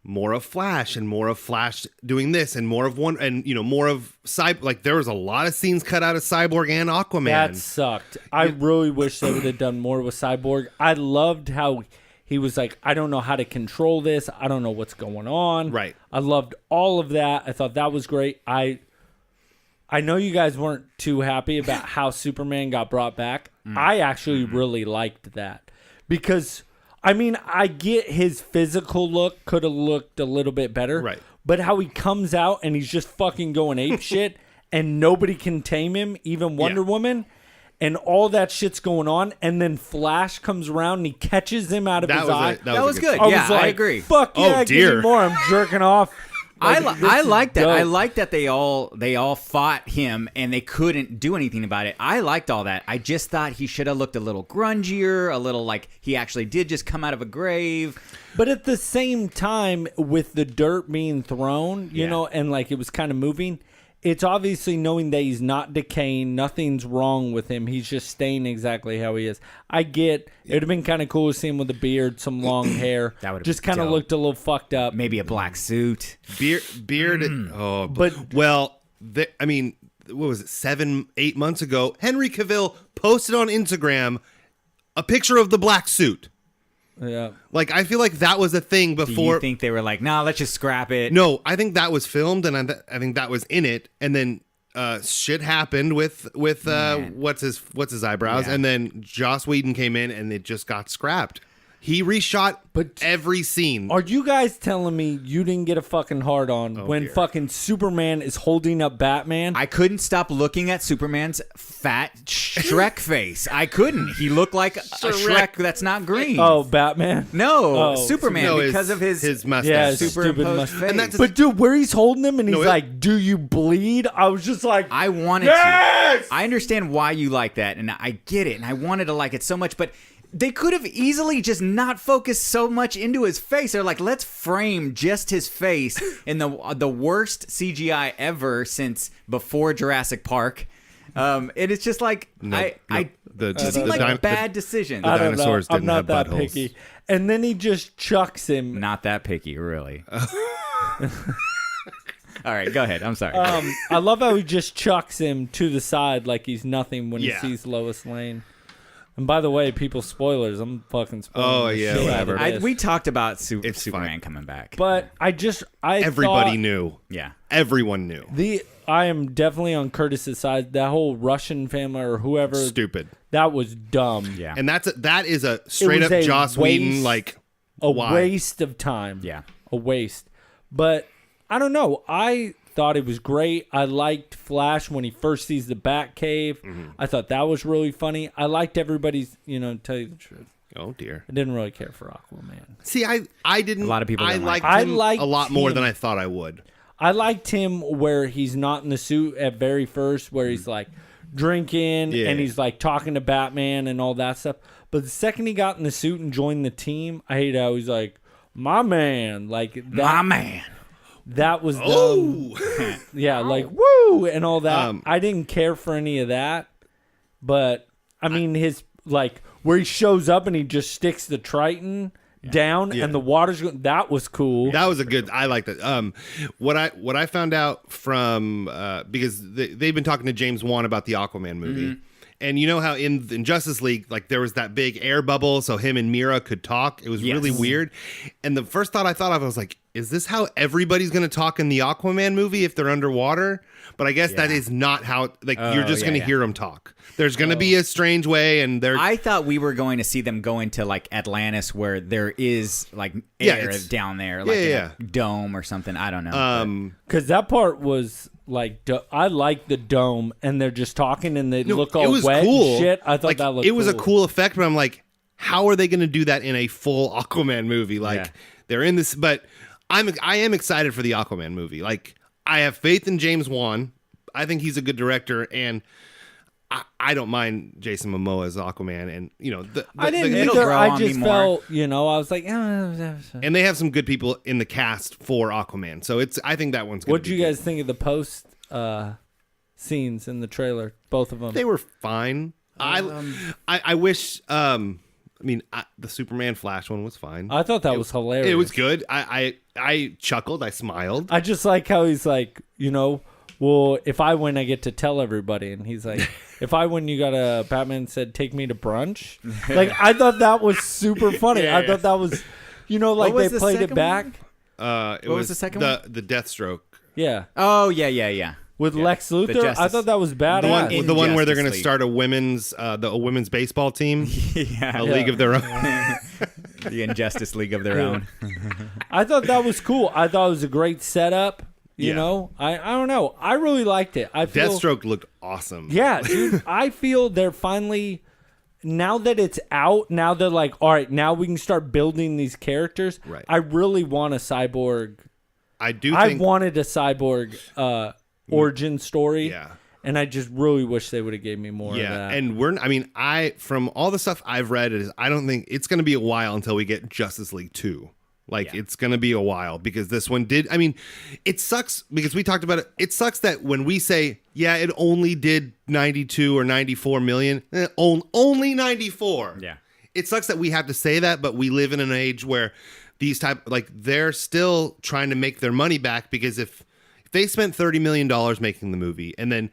more of Flash and more of Flash doing this and more of more of Cyborg. Like there was a lot of scenes cut out of Cyborg and Aquaman. That sucked. I really wish they would have done more with Cyborg. I loved how he was like, I don't know how to control this. I don't know what's going on. Right. I loved all of that. I thought that was great. I know you guys weren't too happy about how Superman got brought back. I actually really liked that because, I mean, I get his physical look could have looked a little bit better. Right. But how he comes out and he's just fucking going ape shit and nobody can tame him, even Wonder Woman. And all that shit's going on. And then Flash comes around and he catches him out of his eye. That was good. I Yeah, was like, I agree. Fuck yeah, Oh, give me dear. more. I'm jerking off. I This like is that. I dope. like that they all fought him and they couldn't do anything about it. I liked all that. I just thought he should have looked a little grungier, a little like he actually did just come out of a grave. But at the same time, with the dirt being thrown, you know, and like it was kind of moving, it's obviously knowing that he's not decaying, nothing's wrong with him. He's just staying exactly how he is. I get it would have been kind of cool to see him with a beard, some long hair. That would've just been kind of dope. looked a little fucked up. Maybe a black suit. Beard. Oh, But- well, I mean, what was it? 7-8 months ago, Henry Cavill posted on Instagram a picture of the black suit. Yeah. Like, I feel like that was a thing Do before. you think they were like, nah, let's just scrap it? No, I think that was filmed, and I think that was in it. And then shit happened with what's his eyebrows, Yeah. and then Joss Whedon came in, and it just got scrapped. He reshot every scene. Are you guys telling me you didn't get a fucking hard on when dear. fucking Superman is holding up Batman? I couldn't stop looking at Superman's fat Shrek face. I couldn't. He looked like a Shrek that's not green. Oh, Batman? No, Oh, Superman, No, because of his mustache. Yeah, his superimposed stupid mustache. face. And that's But dude, where he's holding him and he's No, like, "Do you bleed?" I was just like, I wanted Yes! to. I understand why you like that, and I get it, and I wanted to like it so much, but they could have easily just not focused so much into his face. They're like, let's frame just his face in the worst CGI ever since before Jurassic Park. And it's just like The just seemed like bad decisions. I don't know. dinosaurs I'm didn't not have that buttholes. picky. And then he just chucks him. Not that picky, really. All right, go ahead. I'm sorry. I love how he just chucks him to the side like he's nothing when Yeah. he sees Lois Lane. And by the way, people, spoilers. I'm fucking spoiling. Oh, the yeah, shit whatever. out of this. we talked about It's Superman fine. coming back. But I Everybody thought knew. yeah. Everyone knew. I am definitely on Curtis's side. That whole Russian family or whoever, Stupid. that was dumb. Yeah. And that is a straight was up a Joss Whedon, waste. like, A why? waste of time. Yeah. A waste. But I don't know. I thought it was great. I liked Flash when he first sees the Batcave. I thought that was really funny. I liked everybody's, to tell you the truth. Oh dear. I didn't really care for Aquaman. See, I didn't. A lot of people I didn't like liked him. him I liked a lot more him. than I thought I would. I liked him where he's not in the suit at very first, where he's like drinking Yeah. and he's like talking to Batman and all that stuff. But the second he got in the suit and joined the team, I hate how he's like, my man. Like that, My man. That was dumb. Oh, Yeah, like woo and all that. Um, I didn't care for any of that. But I mean his like where he shows up and he just sticks the Triton down Yeah. and the water's going, that was cool. that was a good. I like that. What I found out from because they've been talking to James Wan about the Aquaman movie. And you know how in Justice League, like there was that big air bubble, so him and Mira could talk. It was really weird. And the first thought I thought of, I was like, is this how everybody's going to talk in the Aquaman movie if they're underwater? But I guess that is not how. Like you're just yeah, going to hear them talk. There's going to be a strange way, and they're. I thought we were going to see them go into like Atlantis, where there is like Yeah, air it's- down there, like yeah. in a dome or something. I don't know. Because that part was like, I like the dome, and they're just talking, and they look all it was wet cool. and shit. I thought Like, that looked it was cool. a cool effect, but I'm like, how are they going to do that in a full Aquaman movie? Like Yeah. they're in this, but I am excited for the Aquaman movie. Like I have faith in James Wan. I think he's a good director, and I don't mind Jason Momoa as Aquaman. And I didn't it'll either. grow I on me just more. felt, I was like, and they have some good people in the cast for Aquaman. So I think that one's. what did you guys think of the post scenes in the trailer? Both of them. They were fine. I wish. I mean, the Superman Flash one was fine. I thought that was hilarious. It was good. I chuckled. I smiled. I just like how he's like, well, if I win, I get to tell everybody. And he's like, if I win, you got a Batman said, take me to brunch. Like, I thought that was super funny. Yeah, I thought that was, like was they the played it second back. one? It What was the second one? The Deathstroke. Yeah. Oh yeah. with Lex Luthor. Justice- I thought that was badass. In The one where they're Justice going to League. start a women's baseball team, Yeah. a league of their own. The Injustice League of their own. I thought that was cool. I thought it was a great setup. You Yeah. know, I don't know. I really liked it. I feel, Deathstroke looked awesome. Yeah, dude. I feel they're finally, now that it's out, now they're like, all right, now we can start building these characters. Right. I really want a cyborg. I do I think wanted a cyborg origin story. Yeah. And I just really wish they would have gave me more of Yeah, that. and from all the stuff I've read, I don't think it's going to be a while until we get Justice League 2. Like, it's going to be a while because this one did. I mean, it sucks because we talked about it. It sucks that when we say, yeah, it only did 92 or 94 million, only 94. Yeah. It sucks that we have to say that, but we live in an age where they're still trying to make their money back because if they spent $30 million making the movie and then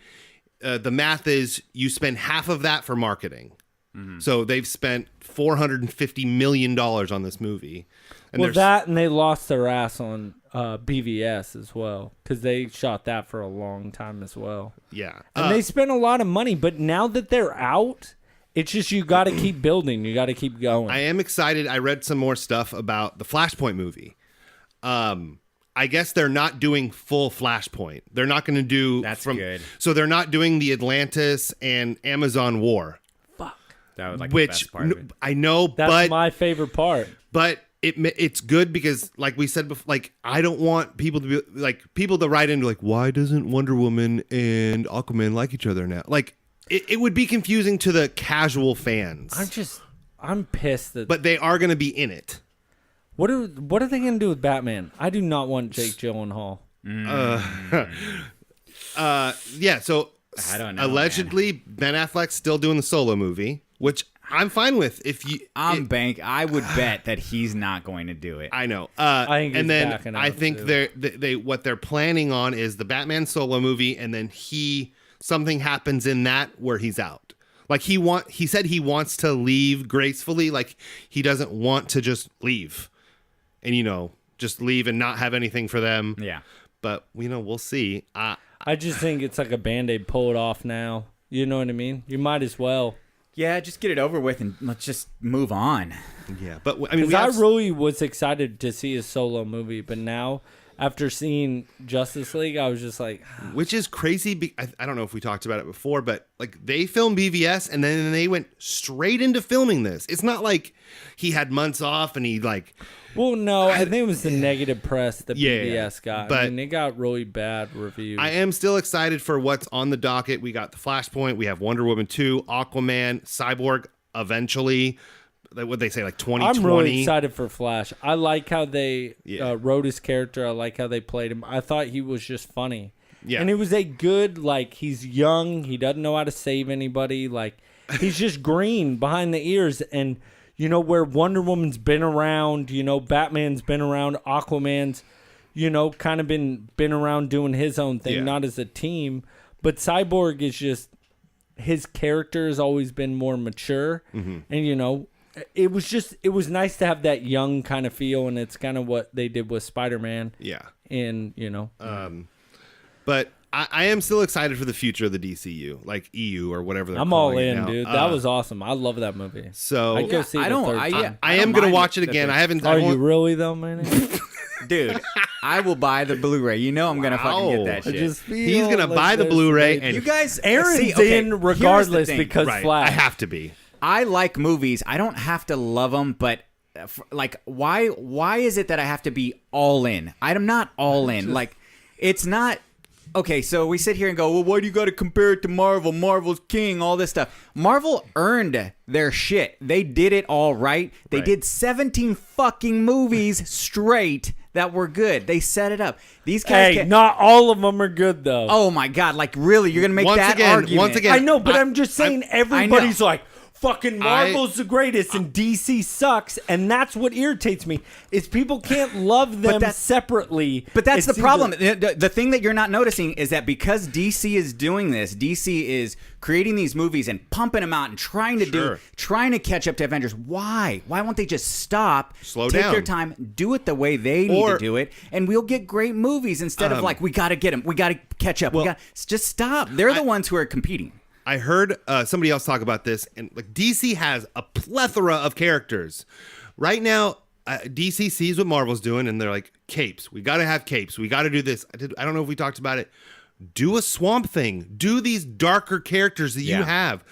the math is you spend half of that for marketing. Mm-hmm. So they've spent $450 million on this movie. And and they lost their ass on BVS as well because they shot that for a long time as well. Yeah. And they spent a lot of money, but now that they're out, it's just you got to keep building. You got to keep going. I am excited. I read some more stuff about the Flashpoint movie. I guess they're not doing full Flashpoint. They're not going to do... That's good. So they're not doing the Atlantis and Amazon War. Fuck. That was like the Which best part of it. I know, That's my favorite part. But it's good because, like we said before, like I don't want people to be like people to write into like, why doesn't Wonder Woman and Aquaman like each other now? Like it would be confusing to the casual fans. I'm pissed that. But they are going to be in it. What are they going to do with Batman? I do not want Jake Gyllenhaal. Yeah. So I don't know, allegedly, Ben Affleck's still doing the Solo movie, which I'm fine with. I would bet that he's not going to do it. I know. I think and he's then backing out, I think too. they what they're planning on is the Batman Solo movie, and then something happens in that where he's out. Like he said he wants to leave gracefully. Like he doesn't want to just leave, and just leave and not have anything for them. Yeah. But we'll see. I just think it's like a Band-Aid. Pull it off now. You know what I mean? You might as well. Yeah, just get it over with and let's just move on. Yeah, but I mean, Because I really was excited to see his solo movie, but now after seeing Justice League, I was just like, which is crazy. I don't know if we talked about it before, but like they filmed BVS and then they went straight into filming this. It's not like he had months off and he like. well, no, I think it was the negative press that Yeah, BVS got. but I mean, it got really bad reviews. I am still excited for what's on the docket. We got the Flashpoint. We have Wonder Woman 2, Aquaman, Cyborg. Eventually, what they say, like 2020. I'm really excited for Flash. I like how they wrote his character. I like how they played him. I thought he was just funny. Yeah. And he was a good, like, he's young. He doesn't know how to save anybody. Like, he's just green behind the ears. And, where Wonder Woman's been around, Batman's been around, Aquaman's, kind of been around doing his own thing, not as a team. But Cyborg is just, his character has always been more mature. Mm-hmm. And, it was nice to have that young kind of feel, and it's kind of what they did with Spider-Man. Yeah. And, But I am still excited for the future of the DCU, like EU or whatever they're I'm all calling it in, now. dude. That was awesome. I love that movie. So I'd go see it a third time. I am going to watch it again. I haven't. Are you really, though, man? Dude, I will buy the Blu-ray. I'm going to fucking get that shit. He's going to buy the Blu-ray. And You guys, Aaron's okay, in regardless here's the thing. because right, Flash. I have to be. I like movies. I don't have to love them, but why is it that I have to be all in? I'm not all in. Like, it's not. Okay, so we sit here and go, well, why do you got to compare it to Marvel? Marvel's king, all this stuff. Marvel earned their shit. They did it all right. They did 17 fucking movies straight that were good. They set it up. These guys not all of them are good, though. Oh, my God. Like, really? You're going to make that argument? Once again. I know, but I'm just saying everybody's like, fucking Marvel's the greatest and DC sucks, and that's what irritates me is people can't love them separately. But that's It's the problem. The thing that you're not noticing is that because DC is doing this, DC is creating these movies and pumping them out and trying to catch up to Avengers. Why won't they just stop, Slow take down. their time, do it the way they need to do it, and we'll get great movies instead of like, we got to get them, we got to catch up. Just stop. They're the ones who are competing. I heard somebody else talk about this, and like DC has a plethora of characters. Right now, DC sees what Marvel's doing, and they're like, capes. We got to have capes. We got to do this. I don't know if we talked about it. Do a Swamp Thing. Do these darker characters that you have.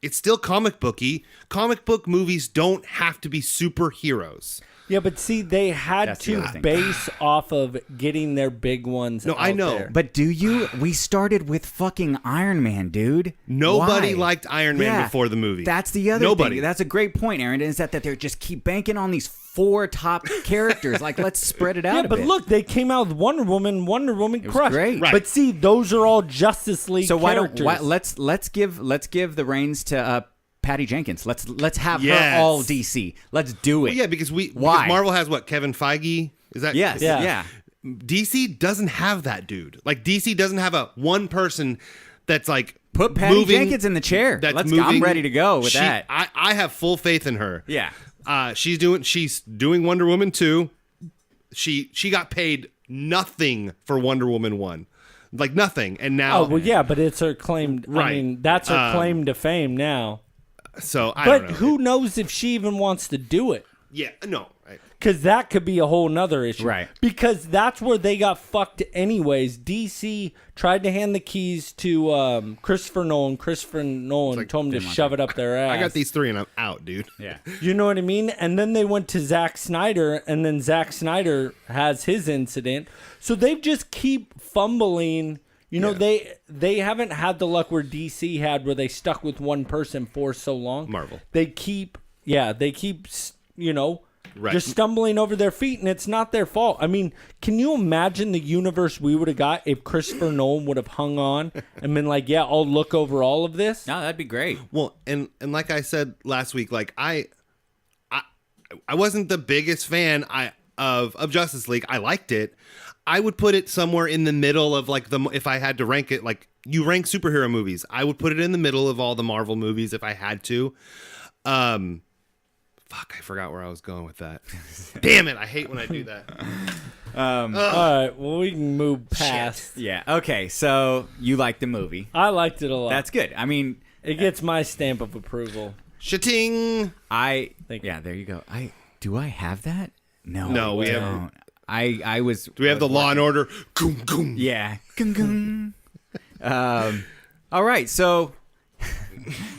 It's still comic booky. Comic book movies don't have to be superheroes. Yeah, but see, they had to base off of getting their big ones. No, I know. there. But do you? We started with fucking Iron Man, dude. Nobody Why? liked Iron Man before the movie. That's the other thing. That's a great point, Aaron, is that they just keep banking on these 4 top characters. Like, let's spread it out a but bit. look, they came out with Wonder Woman crushed. great. Right. But see, those are all Justice League characters. Let's give the reins to Patty Jenkins. Let's have her all DC. Let's do it. Well, yeah, because because Why? Marvel has what, Kevin Feige? Is that Yes. Yeah. DC doesn't have that dude. Like DC doesn't have a one person that's like Put Patty moving, Jenkins in the chair. That's I'm moving. ready to go with that. I have full faith in her. Yeah. She's doing Wonder Woman 2. She got paid nothing for Wonder Woman 1. Like nothing. And now Oh well, yeah, but it's her claim. I Right. mean, that's her claim to fame now. so I But don't know. who knows if she even wants to do it? Yeah, no. Right. Because that could be a whole nother issue. Right. Because that's where they got fucked anyways. DC tried to hand the keys to Christopher Nolan. Christopher Nolan told him to shove it up their ass. I got these 3 and I'm out, dude. Yeah. You know what I mean? And then they went to Zack Snyder, and then Zack Snyder has his incident. So they just keep fumbling. You know, they haven't had the luck where DC had, where they stuck with one person for so long. Marvel. They keep, Right. just stumbling over their feet, and it's not their fault. I mean, can you imagine the universe we would have got if Christopher Nolan would have hung on and been like, yeah, I'll look over all of this? No, that'd be great. Well, and like I said last week, like I wasn't the biggest fan of Justice League. I liked it. I would put it somewhere in the middle of like if I had to rank it, like you rank superhero movies, I would put it in the middle of all the Marvel movies if I had to. Fuck, I forgot where I was going with that. Damn it, I hate when I do that. All right, well, we can move past. Yeah. Okay. So you like the movie? I liked it a lot. That's good. I mean, It gets my stamp of approval. Shitting. Yeah. There you go. Do I have that? No. No, we I haven't. don't. I was. Do we have the Law and Order? Goom, goom. Yeah. Gung, gung. All right. So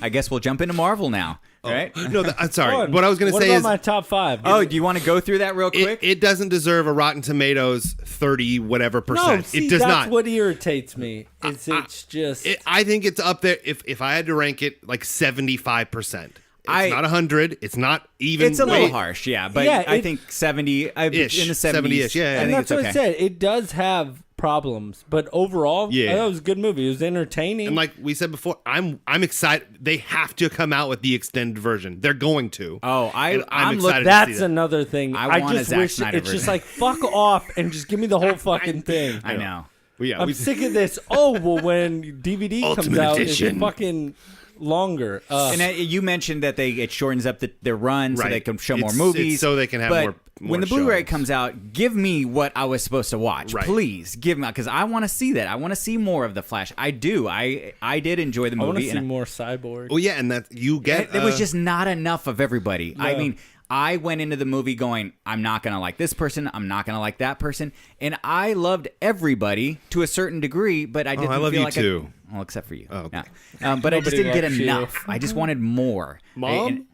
I guess we'll jump into Marvel now. Right? No, I'm sorry. Hold on. What I was going to What say about is my top 5? Oh, do you want to go through that real quick? it doesn't deserve a Rotten Tomatoes 30 whatever percent. No, see, it does that's not. what irritates me. It's just I think it's up there. If I had to rank it, like 75%. It's not 100. It's not even. It's a little harsh, yeah. But Yeah, I think 70 in the 70s. 70-ish, yeah, yeah. I and think that's it's what okay. I said. It does have problems, but overall, Yeah. I thought it was a good movie. It was entertaining. And like we said before, I'm excited. They have to come out with the extended version. They're going to. Oh, And I'm excited looking. to That's see that. another thing. I want a just Zack wish Snyder it's just version. like fuck off and just give me the whole fucking thing. I know. Well, yeah, I'm sick of this. Oh well, when DVD comes Ultimate out, Edition. it's fucking longer. And you mentioned that it shortens up their run so Right. they can show It's- more movies. it's so they can have but more when the Blu-ray shows. comes out, give me what I was supposed to watch. Right. Please give me, because I want to see that. I want to see more of the Flash. I do. I did enjoy the I want to movie. see and more Cyborg. Oh yeah, and that you get. there was just not enough of everybody. I No. mean, I went into the movie going, I'm not going to like this person. I'm not going to like that person. And I loved everybody to a certain degree, but I didn't I love feel you like too. well, except for you. Oh, okay. Yeah. But I just Nobody didn't get likes you. enough. I just wanted more. Mom?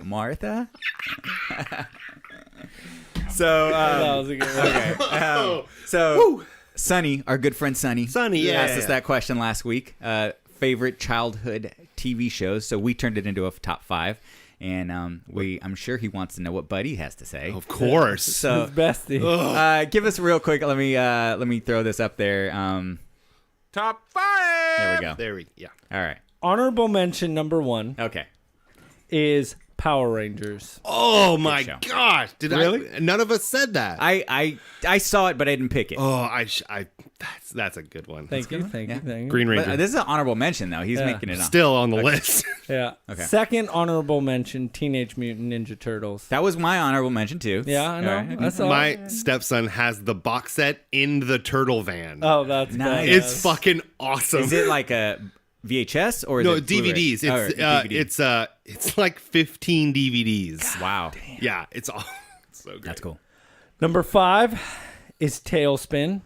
Martha? So, That was a good one. so Sonny, our good friend Sonny, Yeah, asked us that question last week. Favorite childhood TV shows. So we turned it into a top 5, and I'm sure he wants to know what Buddy has to say. Of course. So His bestie. give us real quick. Let me throw this up there. Top 5. There we go. Yeah. All right. Honorable mention number 1. Okay. is Power Rangers. Oh my show. gosh! None of us said that. I saw it, but I didn't pick it. Oh, that's a good one. Thank you. Green Ranger. But this is an honorable mention, though. He's making it on. Still on the list. Yeah. Okay. Second honorable mention: Teenage Mutant Ninja Turtles. That was my honorable mention too. Yeah, I know. All right. That's all. My stepson has the box set in the turtle van. Oh, that's Nice. badass. It's fucking awesome. Is it like a VHS or is no it Blu-ray? DVDs? It's DVD. it's like 15 DVDs. Wow. Yeah, it's all so great. That's cool. Number 5 is Tailspin.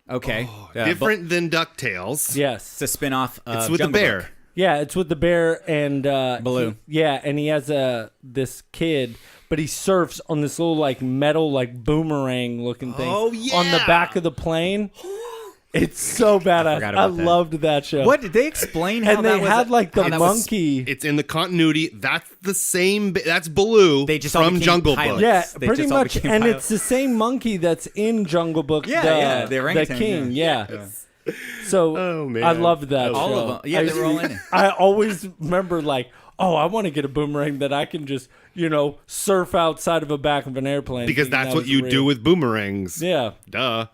Okay. Different than DuckTales. Yes. It's a spinoff of It's with Jungle the bear. Book. Yeah, it's with the bear and Baloo. and he has this kid, but he surfs on this little like metal like boomerang looking thing Oh, yeah. on the back of the plane. It's so badass. forgot I about that. loved that show. What did they explain? How And they that was had like the how that was- monkey. It's in the continuity. That's the same. That's Baloo They just all from became Jungle pilots. Book. Yeah, They pretty just all much, became and pilots. it's the same monkey that's in Jungle Book. Yeah, the the orangutan, king. yeah. Yeah. So Oh, man. I loved that. All show. of them. Yeah, they were all in it. I always remember like, oh, I want to get a boomerang that I can just surf outside of the back of an airplane Because thinking that's that what was you real. do with boomerangs. Yeah. Duh.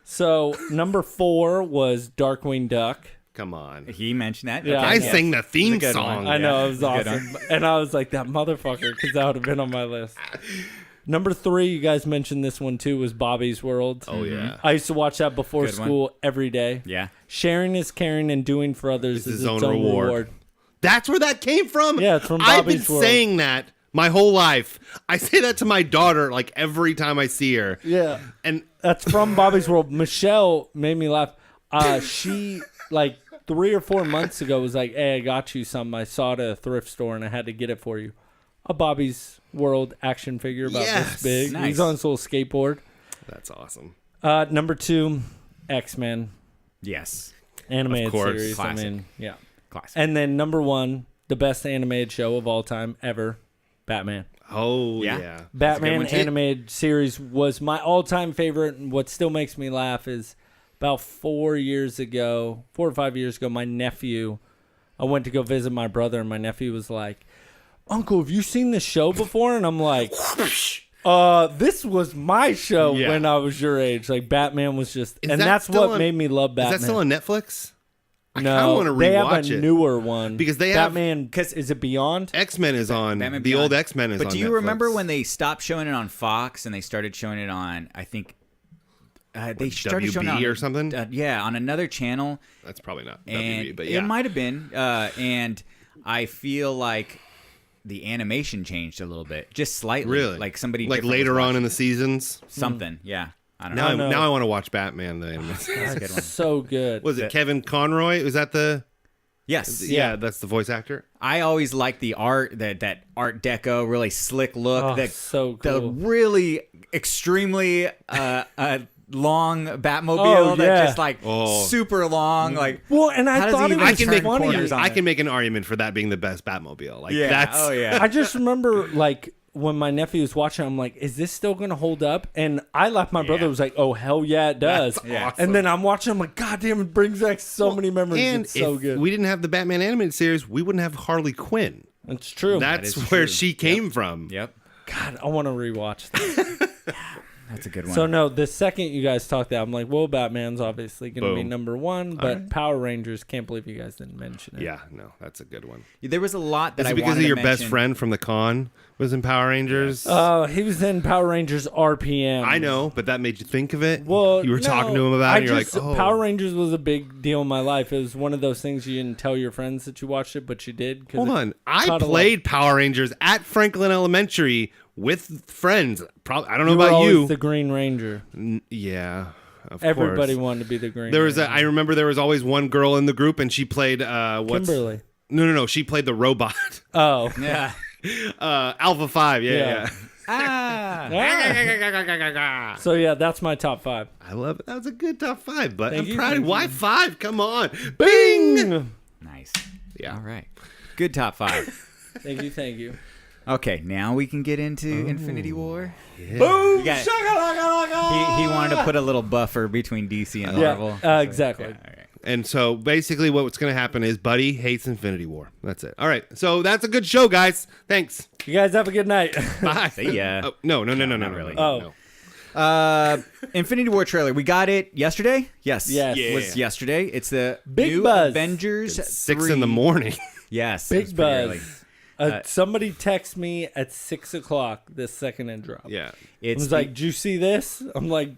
So number 4 was Darkwing Duck. Come on. He mentioned that. Yeah, Okay. I yeah. sang the theme good one. song. I know, it was Good awesome. And I was like, that motherfucker, because that would have been on my list. Number 3, you guys mentioned this one too, was Bobby's World. Oh, yeah. I used to watch that before Good one. school every day. Yeah. Sharing is caring and doing for others is its own reward. That's where that came from? Yeah, it's from I've been Bobby's World. saying that my whole life. I say that to my daughter like every time I see her. Yeah. And That's from Bobby's World. Michelle made me laugh. She, like, 3 or 4 months ago was like, hey, I got you something. I saw it at a thrift store and I had to get it for you. A Bobby's World action figure about Yes. this big. Nice. He's on his little skateboard. that's awesome. Number 2, X-Men. Yes. Animated Of course. series. Classic. I mean, yeah. Classic. And then number 1, the best animated show of all time ever, Batman. Oh, Yeah. yeah. Batman one, too. animated series was my all-time favorite, and what still makes me laugh is about 4 or 5 years ago, my nephew, I went to go visit my brother, and my nephew was like, Uncle, have you seen this show before? And I'm like, this was my show Yeah. when I was your age. Like, Batman was just, Is and that that's still what on- made me love Is Batman. that still on Netflix? I No, kinda wanna they have rewatch a it. newer one Because they have- Batman. Is it Beyond? X-Men is on. Batman the Beyond. old X-Men is on But do you Netflix. remember when they stopped showing it on Fox and they started showing it on, I think, they started showing it WB on, or something? yeah, on another channel. That's probably not And WB, but yeah. it might have been. And I feel like the animation changed a little bit, just slightly. Really? Like somebody like different was later on watching in the seasons? something. Yeah, I don't Now, know. no. now I want to watch Batman. The animated. That's a good one. So good. Was it Kevin Conroy? Was that the... Yes. Yeah, that's the voice actor. I always like the art, that Art Deco, really slick look. Oh, that so the cool. really extremely long Batmobile Oh, that yeah. just like Oh. super long. Like, Well, and I how does thought he it even was can turn make funny. corners on I it? can make an argument for that being the best Batmobile. Like Yeah. that's Oh yeah. I just remember, like, when my nephew was watching, I'm like, is this still going to hold up? And I laughed. My brother was like, oh, hell yeah, it does. That's Yeah. awesome. And then I'm watching, I'm like, God damn, it brings back so many memories. And It's so if good. we didn't have the Batman animated series, we wouldn't have Harley Quinn. It's true. That's is where true. she came from. Yep. God, I want to rewatch that. That's a good one. So, no, the second you guys talked that, I'm like, well, Batman's obviously going to be Boom. number 1, but Power Rangers, can't believe you guys didn't mention it. Yeah, no, that's a good one. there was a lot that Is I it because wanted of to your best mention. friend from the con was in Power Rangers? He was in Power Rangers RPM. I know, but that made you think of it. Well, you were no, talking to him about it. And you're just, like, oh, Power Rangers was a big deal in my life. It was one of those things you didn't tell your friends that you watched it, but you did. 'cause hold it on. I caught a lot- played Power Rangers at Franklin Elementary with friends. Probably, I don't know You were about always you. the Green Ranger. Yeah, of Everybody course. wanted to be the Green. There was Ranger. I remember there was always one girl in the group, and she played what's Kimberly. No. She played the robot. Oh, Yeah. Alpha 5. Yeah. Ah. so yeah, that's my top 5. I love it. That was a good top 5, but Thank I'm you, proud. thank Why you. 5? Come on. Bing. Nice. Yeah. All right. Good top 5. Thank you, thank you. Okay, now we can get into Infinity War. Boom! You got- He wanted to put a little buffer between DC and Yeah, Marvel. exactly. Okay, all right. And so basically what's going to happen is Buddy hates Infinity War. That's it. All right. So that's a good show, guys. Thanks. You guys have a good night. Bye. See ya. Oh, no, really. Oh. no. Infinity War trailer. We got it yesterday. Yes. Yes. It was yesterday. It's the Big new buzz. Avengers. It's 6 3. in the morning. Yes. it was Big pretty buzz. early. Somebody texted me at 6 o'clock this second it dropped. Yeah. I It's was like, "Did you see this?" I'm like,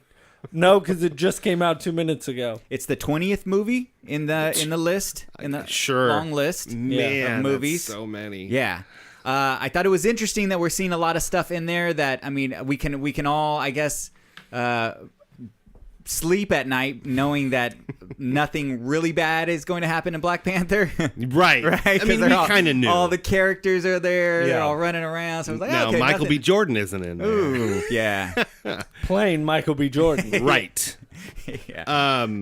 "No, because it just came out 2 minutes ago." it's the 20th movie in the list in the Sure. long list Man, of movies. that's so many. Yeah. I thought it was interesting that we're seeing a lot of stuff in there that, I mean, we can all, I guess, sleep at night knowing that nothing really bad is going to happen in Black Panther. Right. Right? I 'Cause mean, they're we all- kind of knew. All the characters are there. They're Yeah. all running around. So I was like, now, okay, Michael B. nothing. Jordan isn't in there. Ooh, yeah. Playing Michael B. Jordan. Right. yeah.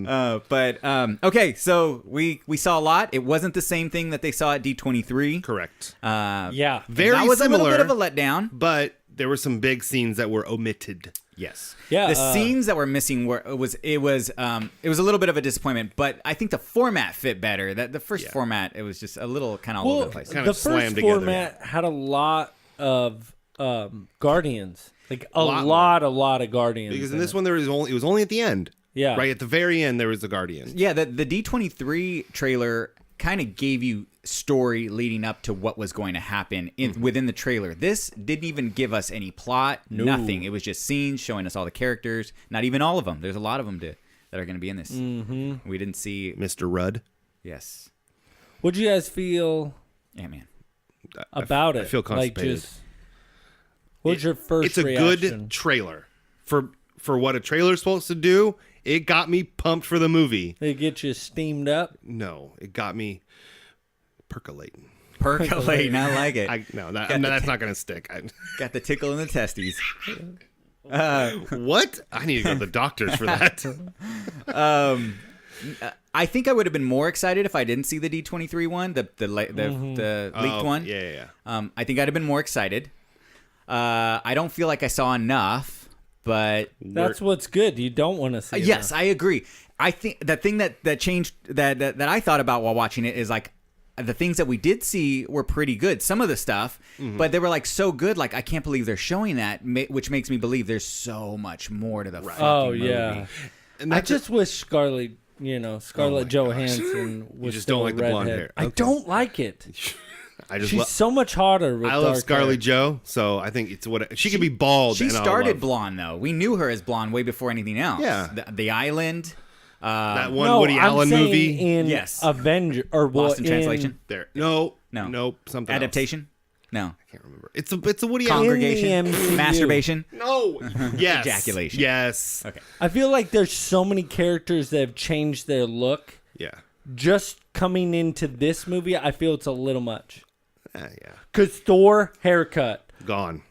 Okay, so we saw a lot. It wasn't the same thing that they saw at D23. Correct. Yeah. Very that was similar. a little bit of a letdown. But there were some big scenes that were omitted. Yes. Yeah, The scenes that were missing it was a little bit of a disappointment, but I think the format fit better. That the first format, it was just a little kind of all over Well, the place. Kind the of slammed first together. format had a lot of Guardians. Like a lot lot of Guardians. Because in this one, it was only at the end. Yeah. Right at the very end, there was the Guardian. Yeah, the D23 trailer kind of gave you story leading up to what was going to happen within the trailer. This didn't even give us any plot, nothing. It was just scenes showing us all the characters. Not even all of them. There's a lot of them that are going to be in this. Mm-hmm. We didn't see. Mr. Rudd. Yes. What'd you guys feel Ant-Man. about it? I feel constipated. Like just, what's your first It's a reaction? good trailer for what a trailer's supposed to do. It got me pumped for the movie. They get you steamed up. No, it got me percolating. Percolating. I like it. That's not going to stick. Got the tickle in the testes. What? I need to go to the doctors for that. I think I would have been more excited if I didn't see the D23 one, the leaked one. Yeah. I think I'd have been more excited. I don't feel like I saw enough, but That's what's good. You don't want to see. yes, I agree. I think the thing that changed that I thought about while watching it is like the things that we did see were pretty good. Some of the stuff, but they were like so good. Like I can't believe they're showing that, which makes me believe there's so much more to the fucking Oh movie. yeah. And I that's just wish Scarlett Johansson was just still don't a like the blonde redhead. hair. I Okay. don't like it. I just She's so much hotter with I love dark Scarlett hair. Joe, so I think it's what she could be bald. She and I'll started love blonde though. We knew her as blonde way before anything else. Yeah. The Island. that one No, Woody I'm Allen saying movie. in Yes. Avenger or Lost in in Translation. There, No. nope, something else. Adaptation. No. I can't remember. It's a Woody Allen. Congregation. In the MCU. Masturbation. No. Yes. Ejaculation. Yes. Okay. I feel like there's so many characters that have changed their look. Yeah. Just coming into this movie, I feel it's a little much. Yeah. Cause Thor haircut. Gone.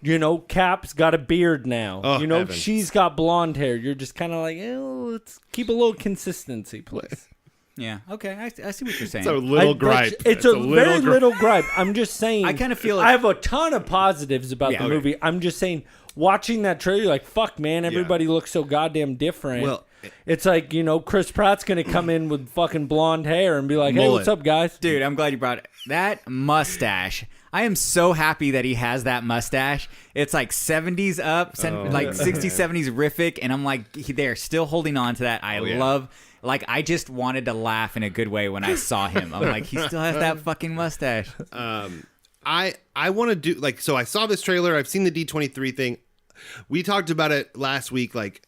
Cap's got a beard now. Oh, heavens. She's got blonde hair. You're just kind of like, let's keep a little consistency, please. Yeah. Okay. I see what you're saying. It's a little gripe. It's a very little gripe. I'm just saying. I kinda feel like- I have a ton of positives about Yeah, the okay. movie. I'm just saying, watching that trailer, you're like, fuck, man, everybody looks so goddamn different. Well, it's like, Chris Pratt's going to come in with fucking blonde hair and be like, hey, Mullet. what's up, guys? Dude, I'm glad you brought it. That mustache. I am so happy that he has that mustache. It's like 70s up, like 60s, 70s riffic, and I'm like, they're still holding on to that. I love, like, I just wanted to laugh in a good way when I saw him. I'm like, he still has that fucking mustache. I want to do so I saw this trailer. I've seen the D23 thing. We talked about it last week. Like,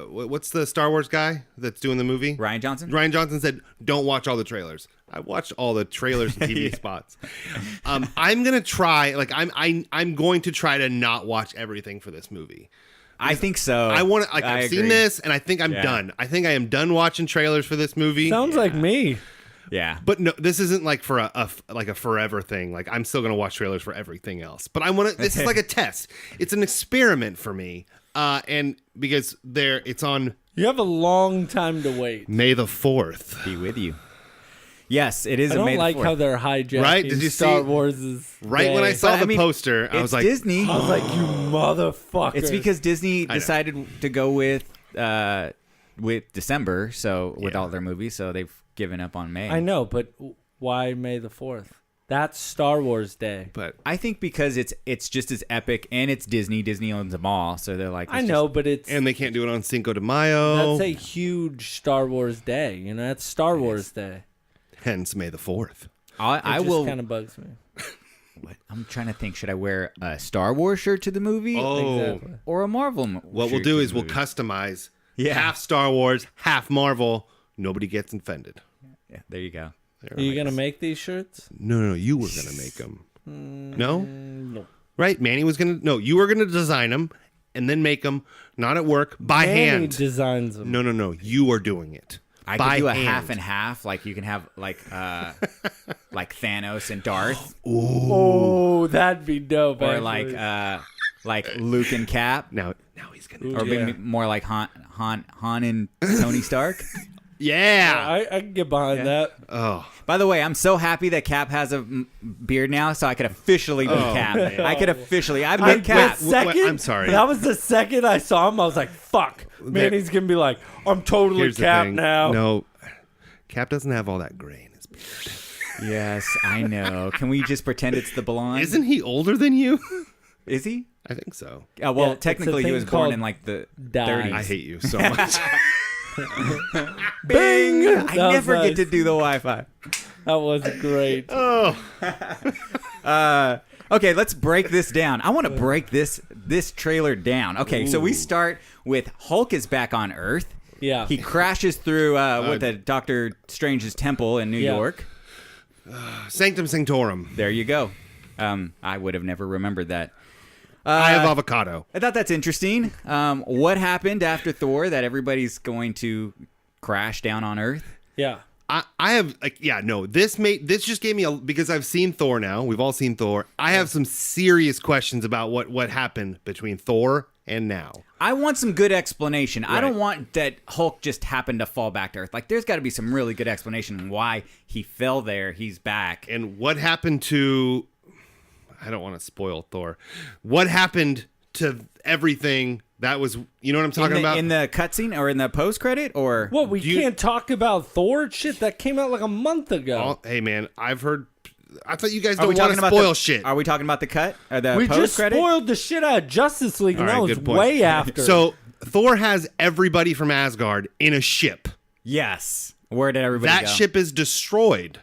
what's the Star Wars guy that's doing the movie? Ryan Johnson? Ryan Johnson said, "Don't watch all the trailers." I watched all the trailers and TV spots. I'm gonna try. Like, I'm going to try to not watch everything for this movie. I think so. I want to. Like, I've seen agree. this, and I think I'm done. I think I am done watching trailers for this movie. Sounds like me. Yeah. But no, this isn't like for a forever thing. Like, I'm still gonna watch trailers for everything else. But I want to. This is like a test. It's an experiment for me. And because it's on You have a long time to wait. May the 4th. Be with you. Yes, it is I a don't May the like 4th. how they're hijacking Right? Did you Star see- Wars' Right when I day. saw But, the poster, I it's was like, Disney. I was like, you motherfucker. It's because Disney decided to go with with December, so with all their movies, so they've given up on May. I know, but why May the 4th? That's Star Wars Day. But I think because it's just as epic, and it's Disney. Disney owns them all, so they're like. I know, but it's and they can't do it on Cinco de Mayo. that's a huge Star Wars Day. You know, that's Star Wars Day. Hence May the 4th. I It will. kind of bugs me. I'm trying to think. Should I wear a Star Wars shirt to the movie Exactly. or a Marvel? What we'll do is we'll customize half Star Wars, half Marvel. Nobody gets offended. Yeah, there you go. Are you gonna make these shirts? No, you were gonna make them. No, No. right? Manny was gonna. No, you were gonna design them and then make them. Not at work, by Manny hand. designs them. No. You are doing it. I by could do a hand. half and half. Like you can have like Thanos and Darth, Oh, that'd be dope. or actually. like Luke and Cap, Now he's gonna. or Yeah. maybe more like Han and Tony Stark. Yeah. I can get behind that. Oh, By the way, I'm so happy that Cap has a beard now, so I could officially be Cap. I could officially. I've been Cap. I'm sorry. That was the second I saw him. I was like, "Fuck, Manny's gonna be like, I'm totally here's the Cap thing. now." No, Cap doesn't have all that gray in his beard. Yes, I know. Can we just pretend it's the blonde? Isn't he older than you? Is he? I think so. Well, Yeah, it's a technically, he thing was born called in like the dye. 30s. I hate you so much. Bing! I That was never nice. get to do the Wi-Fi. That was great. oh, Okay, let's break this down. I want to break this trailer down. Okay, so we start with Hulk is back on Earth. Yeah. He crashes through what the Doctor Strange's temple in New Yeah. York. Sanctum Sanctorum. There you go. I would have never remembered that. I have avocado. I thought that's interesting. What happened after Thor that everybody's going to crash down on Earth? Yeah. I have this just gave me because I've seen Thor now. We've all seen Thor. I have some serious questions about what happened between Thor and now. I want some good explanation. I Right. don't want that Hulk just happened to fall back to Earth. Like, there's got to be some really good explanation why he fell there. He's back. And what happened to I don't want to spoil Thor. What happened to everything that was you know what I'm talking about? In the cutscene or in the post credit or What, we you- can't talk about Thor? Shit, that came out like a month ago. Hey man, I thought you guys are we don't want talking to about spoil the, shit. Are we talking about the cut or the We post just credit? spoiled the shit out of Justice League, and All that right, was good point. way after. So Thor has everybody from Asgard in a ship. Yes. Where did everybody That go? ship is destroyed.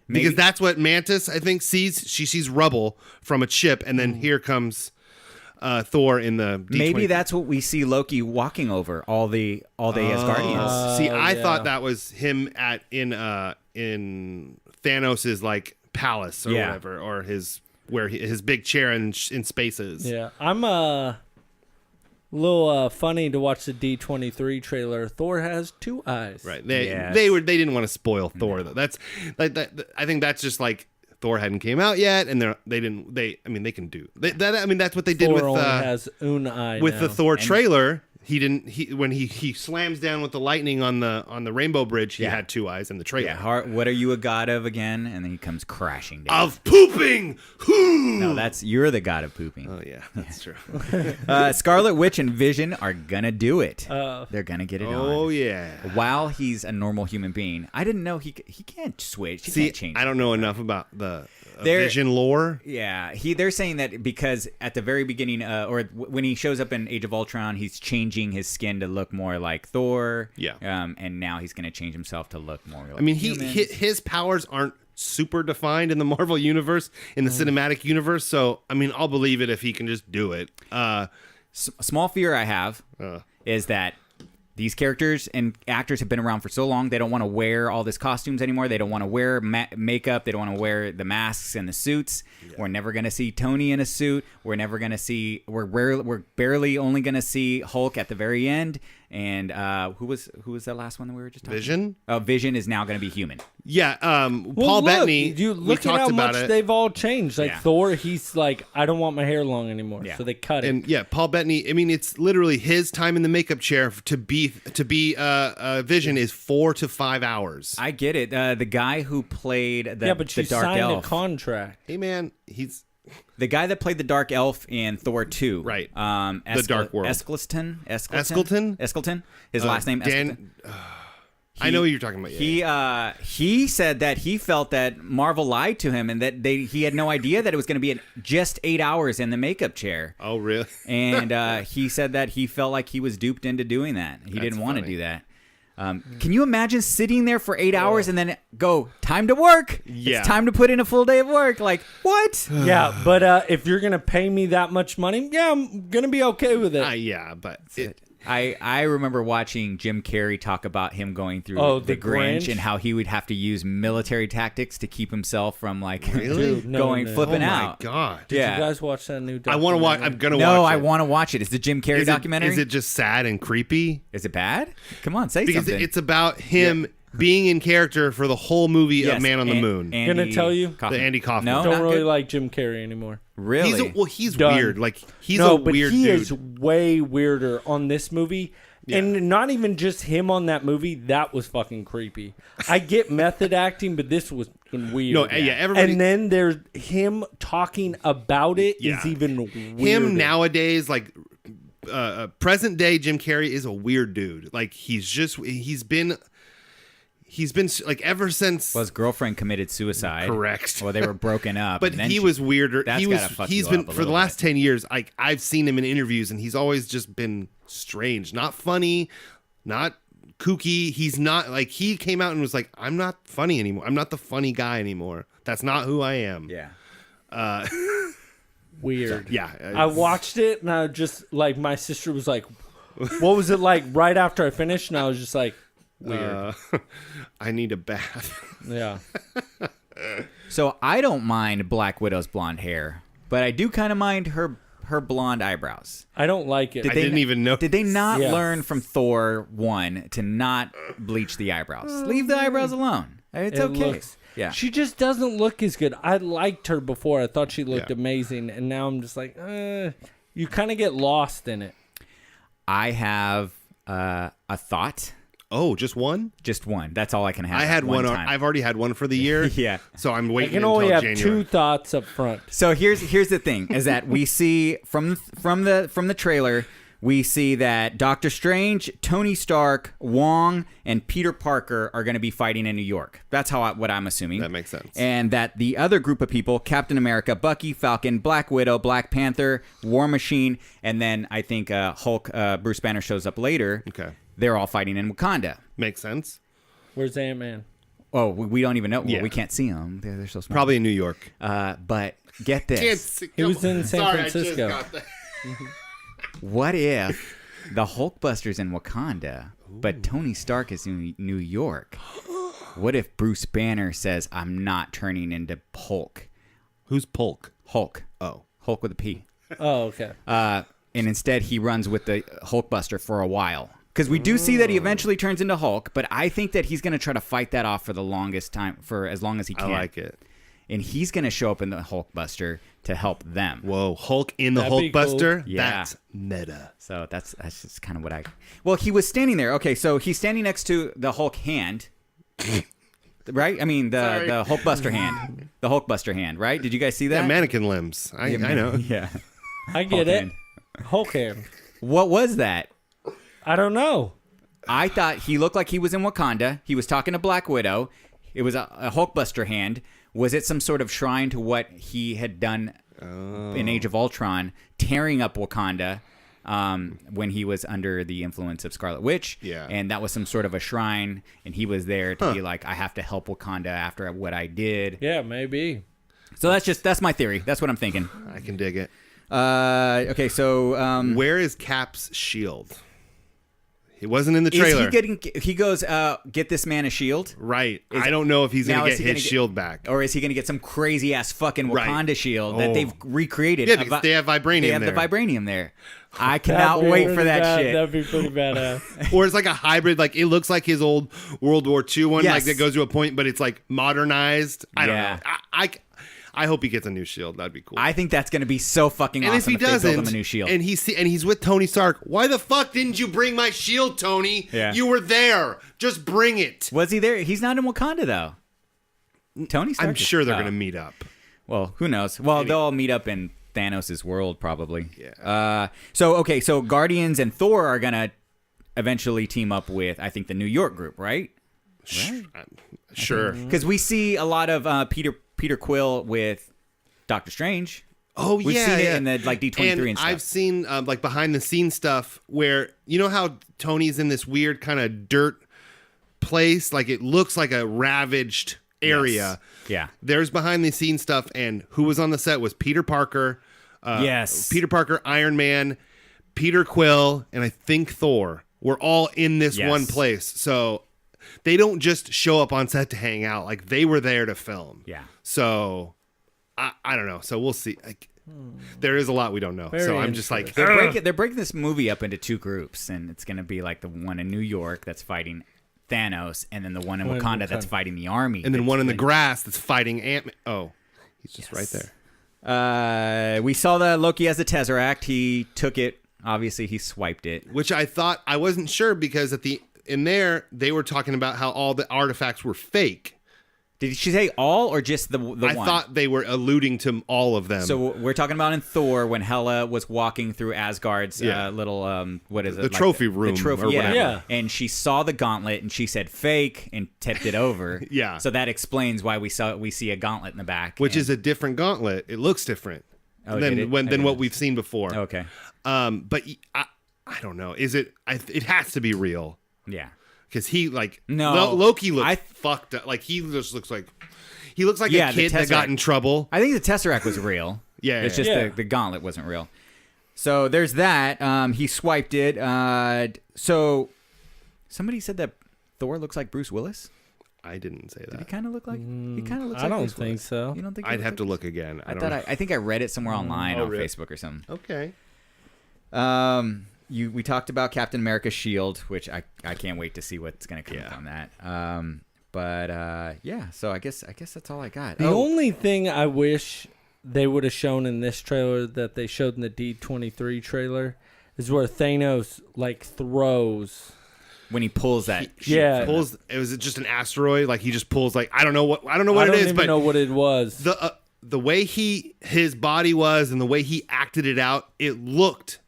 Maybe- Because that's what Mantis, I think, sees. She sees rubble from a ship, and then here comes Thor in the D23. Maybe that's what we see Loki walking over all the Asgardians. See, I yeah. thought that was him in Thanos' like palace or Yeah. whatever, or his big chair in spaces. yeah, I'm a little funny to watch the D23 trailer. Thor has two eyes. Right. They Yes. they didn't want to spoil Thor though. That's like that. I think that's just like Thor hadn't came out yet, and they can do that's what they did Thor with only has un eye with now. the Thor trailer. When he slams down with the lightning on the Rainbow Bridge, he Yeah. had two eyes in the trailer. Yeah, what are you a god of again? And then he comes crashing down. Of pooping. No, you're the god of pooping. Oh yeah, that's true. Scarlet Witch and Vision are gonna do it. Uh, They're gonna get it Oh on. yeah. While he's a normal human being, I didn't know he can't switch. He See, can't change. I don't know enough about the There- Vision lore. Yeah, they're saying that because at the very beginning, when he shows up in Age of Ultron, he's changing his skin to look more like Thor. Yeah. And now he's going to change himself to look more like I mean, humans. his powers aren't super defined in the Marvel universe, in the cinematic universe. So, I mean, I'll believe it if he can just do it. Small fear I have is that these characters and actors have been around for so long, they don't want to wear all these costumes anymore. They don't want to wear makeup. They don't want to wear the masks and the suits. Yeah. We're never going to see Tony in a suit. We're never going to see. We're barely only going to see Hulk at the very end. And who was that last one that we were just talking Vision? about? Vision is now going to be human. Yeah, well, Paul look, Bettany. You we look at talked how about much it. they've all changed. Like Yeah. Thor, he's like, I don't want my hair long anymore, Yeah. so they cut it. And yeah, Paul Bettany. I mean, it's literally his time in the makeup chair to be Vision is 4 to 5 hours. I get it. The guy who played yeah, but the you Dark signed Elf. a contract. Hey man, he's The guy that played the Dark Elf in Thor 2. Right. The Dark World. Eskelton. His last name, Eskelton. I know what you're talking about. He said that he felt that Marvel lied to him and that he had no idea that it was going to be just 8 hours in the makeup chair. Oh, really? And he said that he felt like he was duped into doing that. He didn't want to funny. do that. Can you imagine sitting there for 8 hours and then go, time to work? Yeah. It's time to put in a full day of work. Like, what? Yeah, but if you're gonna pay me that much money, yeah, I'm gonna be okay with it. Yeah, but I remember watching Jim Carrey talk about him going through the Grinch and how he would have to use military tactics to keep himself from Dude, no. flipping oh out. my god! Did you guys watch that new? I want to watch. I'm gonna watch. No, it. I want to watch it. It's the Jim Carrey documentary. Is it just sad and creepy? Is it bad? Come on, say Because something. it's about him being in character for the whole movie Yes, of Man on the Moon. I'm gonna tell you, The Andy Kaufman. No, don't not really good? like Jim Carrey anymore. Really? He's Done. weird. Like he's No, a but weird he dude. is way weirder on this movie. Yeah. And not even just him on that movie. That was fucking creepy. I get method acting, but this was weird. No, yeah, everybody. And then there's him talking about it is even weirder. Him nowadays, like present day Jim Carrey is a weird dude. Like he's been like ever since. Well, his girlfriend committed suicide. Correct. Well, they were broken up. But and then he was weirder. That's He was. gotta fuck He's you been up a for the little last bit. 10 years. I've seen him in interviews, and he's always just been strange, not funny, not kooky. He's not like he came out and was like, "I'm not funny anymore. I'm not the funny guy anymore. That's not who I am." Yeah. Weird. Yeah. I watched it and I just like my sister was like, "What was it like?" Right after I finished, and I was just like, "Weird." I need a bath. Yeah. So I don't mind Black Widow's blonde hair, but I do kind of mind her blonde eyebrows. I don't like it. I didn't even know. Did they not Yeah. learn from Thor 1 to not bleach the eyebrows? Leave the eyebrows alone. It's It okay. looks- Yeah. She just doesn't look as good. I liked her before. I thought she looked Yeah. amazing, and now I'm just like, you kind of get lost in it. I have a thought. Oh, just one? Just one. That's all I can have. I had one. time. I've already had one for the year. Yeah. So I'm I waiting can until only have January. two thoughts up front. So here's the thing: is that we see from the trailer, we see that Doctor Strange, Tony Stark, Wong, and Peter Parker are going to be fighting in New York. That's what I'm assuming. That makes sense. And that the other group of people, Captain America, Bucky, Falcon, Black Widow, Black Panther, War Machine, and then I think Hulk, Bruce Banner shows up later. Okay. They're all fighting in Wakanda. Makes sense. Where's Ant-Man? Oh, we don't even know. Well, Yeah. we can't see them. They're so small. Probably in New York. But get this. He was in San Francisco. What if the Hulkbuster's in Wakanda, but Tony Stark is in New York? What if Bruce Banner says, "I'm not turning into Hulk"? Who's Polk? Hulk. Oh. Hulk with a P. Oh, okay. And instead he runs with the Hulkbuster for a while. Because we do see that he eventually turns into Hulk, but I think that he's going to try to fight that off for the longest time, for as long as he can. I like it. And he's going to show up in the Hulkbuster to help them. Whoa, Hulk in the That'd be Hulkbuster? cool. Yeah. That's meta. So that's just kind of what I. Well, he was standing there. Okay, so he's standing next to the Hulk hand, right? I mean the Hulkbuster hand, the Hulkbuster hand, right? Did you guys see that? Yeah, mannequin limbs. I know. Yeah. I get Hulk it. hand. Hulk hand. What was that? I don't know. I thought he looked like he was in Wakanda. He was talking to Black Widow. It was a Hulkbuster hand. Was it some sort of shrine to what he had done in Age of Ultron, tearing up Wakanda when he was under the influence of Scarlet Witch? Yeah. And that was some sort of a shrine, and he was there to be like, I have to help Wakanda after what I did. Yeah, maybe. So that's my theory. That's what I'm thinking. I can dig it. Okay, so Where is Cap's shield? He wasn't in the is trailer. he getting? He goes, get this man a shield. Right. I don't know if he's going Now, to is get he his gonna shield back. Or is he going to get some crazy ass fucking Right. Wakanda shield that Oh. they've recreated? Yeah, because they have vibranium They have there. the vibranium there. I cannot That'd be wait pretty for that bad. shit. That'd be pretty badass. Or it's like a hybrid. Like it looks like his old World War II one, Yes. like that goes to a point, but it's like modernized. I don't Yeah. know. I hope he gets a new shield. That'd be cool. I think that's going to be so fucking and awesome if he they doesn't, build him a new shield. and he's with Tony Stark, why the fuck didn't you bring my shield, Tony? Yeah. You were there. Just bring it. Was he there? He's not in Wakanda though. Tony Stark. I'm is- sure they're oh. going to meet up. Well, who knows? Well, they'll all meet up in Thanos' world probably. Yeah. So Guardians and Thor are gonna eventually team up with, I think, the New York group, right? Sure. Because we see a lot of Peter Quill with Doctor Strange. Oh, We've yeah, seen it yeah. in the like D23 and stuff. I've seen like behind the scenes stuff where you know how Tony's in this weird kind of dirt place, like it looks like a ravaged area. Yes. Yeah. There's behind the scenes stuff, and who was on the set was Peter Parker. Yes. Peter Parker, Iron Man, Peter Quill, and I think Thor were all in this Yes. one place. So they don't just show up on set to hang out; like they were there to film. Yeah. So I don't know. So we'll see. Like, there is a lot we don't know. Very so I'm just like, They're breaking this movie up into two groups, and it's going to be like the one in New York that's fighting Thanos, and then the one in One in Wakanda that's Wakanda. fighting the army. and then one in the grass that's fighting Ant-Man. Oh, he's just right there. We saw that Loki has the Tesseract. He took it. Obviously, he swiped it. Which I thought, I wasn't sure because in there they were talking about how all the artifacts were fake. Did she say all or just the one? I thought they were alluding to all of them. So we're talking about in Thor when Hela was walking through Asgard's Yeah. little what is it? The trophy room The trophy, or yeah. whatever. Yeah. And she saw the gauntlet and she said fake and tipped it over. Yeah. So that explains why we see a gauntlet in the back. which and- is a different gauntlet. It looks different Oh, did it? than I what didn't- we've seen before. Okay. But I don't know. Is it? It has to be real Yeah. because he No. Loki looks I- fucked up. Like he just looks like a Yeah, the kid that got Tesseract. in trouble. I think the Tesseract was real. Yeah, It's yeah, just yeah. the gauntlet wasn't real. So there's that. He swiped it. So somebody said that Thor looks like Bruce Willis. I didn't say Did he that. kind of look like? He kind of looks. I like don't Bruce think Willis. so. You don't think? he I'd looks have like to look again. I thought I think I read it somewhere online on really? Facebook or something. Okay. We talked about Captain America's shield, which I can't wait to see what's gonna come from that. Yeah. So I guess that's all I got. The only thing I wish they would have shown in this trailer that they showed in the D23 trailer is where Thanos like throws. when he pulls that. shit Yeah. from Pulls. Was it just an asteroid? Like he just pulls. Like I don't know what I it don't is, even but know what it was. the way his body was and the way he acted it out, it looked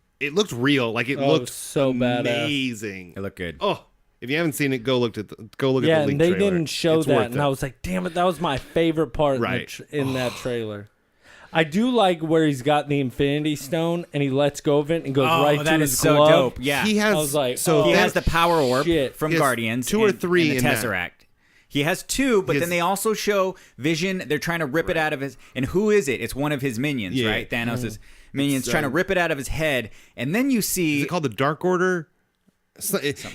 real. Like it Oh, it looked was so badass. amazing. It looked good. Oh, if you haven't seen it, go look at the Yeah, leak and they trailer. didn't show It's that, worth and it. I was like, "Damn it, that was my favorite part Right. in that trailer." I do like where he's got the Infinity Stone and he lets go of it and goes right that to is his so glove. dope. Yeah, He has I was like, so oh, he that- has the power orb shit. from He has Guardians. 2 or and- 3 and the in that. Tesseract. He has 2, but He has- then they also show Vision. They're trying to rip it out of his. And who is it? It's one of his minions, Yeah. right? Thanos' minions It's, trying to rip it out of his head, and then you Is see. it called the Dark Order?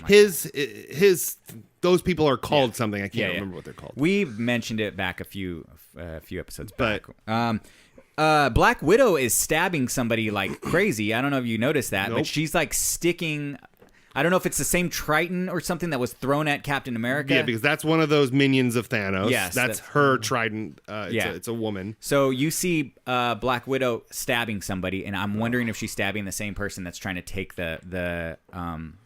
His those people are called something. I can't remember what they're called. We mentioned it back a few episodes But- back. Black Widow is stabbing somebody like crazy. I don't know if you noticed that, Nope. but she's like sticking. I don't know if it's the same Triton or something that was thrown at Captain America. Yeah, because that's one of those minions of Thanos. Yes, that's that's- her trident. Yeah. It's a woman. So you see Black Widow stabbing somebody, and I'm wondering if she's stabbing the same person that's trying to take the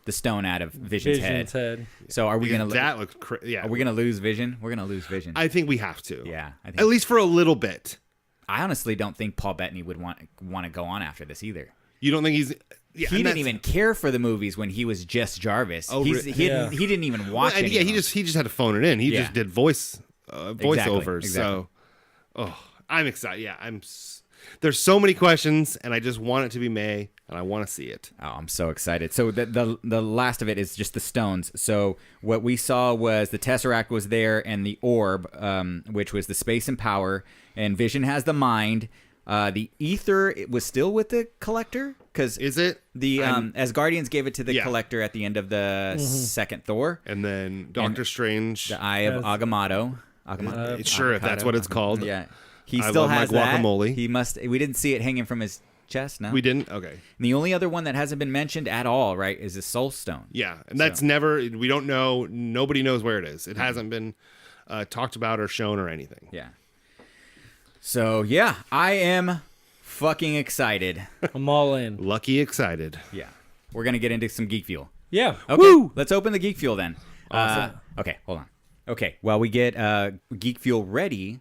stone out of Vision's head. So are we gonna That looks yeah. are we gonna lose Vision? We're gonna lose Vision. I think we have to. Yeah, I think- At least for a little bit. I honestly don't think Paul Bettany would want to go on after this either. You don't think he's? Yeah, He and didn't that's- even care for the movies when he was just Jarvis. Oh, He Yeah. didn't even Well, watch and any yeah, of he them. just had to phone it in. He Yeah. just did voiceovers. Exactly. So, I'm excited. Yeah, there's so many questions, and I just want it to be May, and I want to see it. Oh, I'm so excited. So the last of it is just the stones. So what we saw was the Tesseract was there and the orb, which was the space and power, and Vision has the mind. The ether it was still with the Collector because Is it the as Guardians gave it to the Yeah. Collector at the end of the second Thor, And then Doctor Strange. the Eye of Yes. Agamotto. Sure, if that's what it's called. Yeah, he I still love my has that. guacamole. He must. We didn't see it hanging from his chest. No, We didn't. Okay. And the only other one that hasn't been mentioned at all, right, is the Soul Stone. Yeah, and that's never. We don't know. Nobody knows where it is. It hasn't been talked about or shown or anything. Yeah. So yeah, I am fucking excited. I'm all in. Lucky excited. Yeah, we're gonna get into some Geek Fuel. Yeah. Okay, let's open the Geek Fuel then. Okay, hold on. Okay, while we get Geek Fuel ready,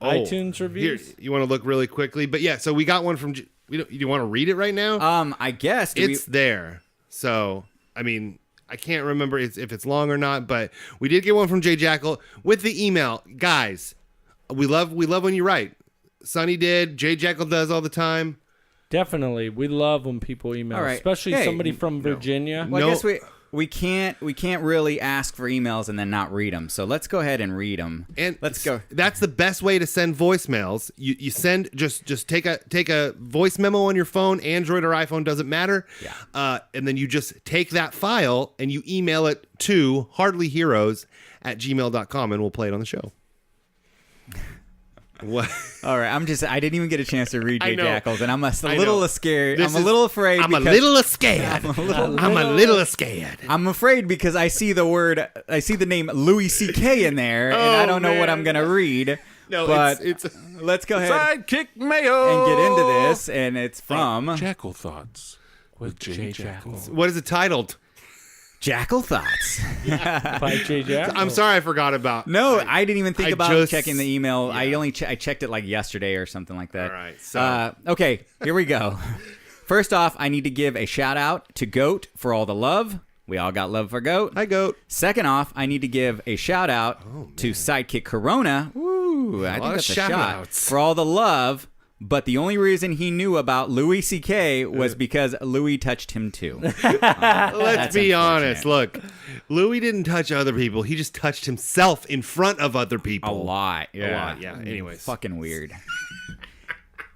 iTunes reviews. Here, you want to look really quickly, but yeah. So we got one from. You want to read it right now? I guess It's there. So I mean, I can't remember if it's long or not, but we did get one from Jay Jackal with the email. Guys, we love when you write. Sonny did. Jay Jackal does all the time. Definitely, we love when people email, All right. especially Hey, somebody from Virginia. Well, No. I guess we can't really ask for emails and then not read them. So let's go ahead and read them. And let's go. That's the best way to send voicemails. You send just take a voice memo on your phone, Android or iPhone, doesn't matter. Yeah. And then you just take that file and you email it to hardlyheroes@gmail.com and we'll play it on the show. What? All right, I didn't even get a chance to read I Jay know. Jackals, and I'm a I little know. scared. I'm a little afraid. I'm a because- little scared. I'm a little scared. I'm afraid because I see the name Louis C.K. in there, and I don't know what I'm gonna read. No, but it's let's go ahead Sidekick Mayo. and get into this, and it's from Jackal Thoughts with Jay Jackal. what is it titled? Jackal Thoughts. By Jay Jackal. I'm sorry, I forgot about. No, I didn't even think I about just- checking the email. yeah. I only I checked it like yesterday or something like that. All right, so- okay, here we go. First off, I need to give a shout out to Goat for all the love. We all got love for Goat. Hi, Goat. Second off, I need to give a shout out to Sidekick Corona. Woo, I think lot of that's a shout shot outs. for all the love. But the only reason he knew about Louis C.K. was because Louis touched him too. Let's be honest. unfortunate. Look, Louis didn't touch other people. He just touched himself in front of other people. A lot. Yeah. A lot, yeah. Anyways. Fucking weird.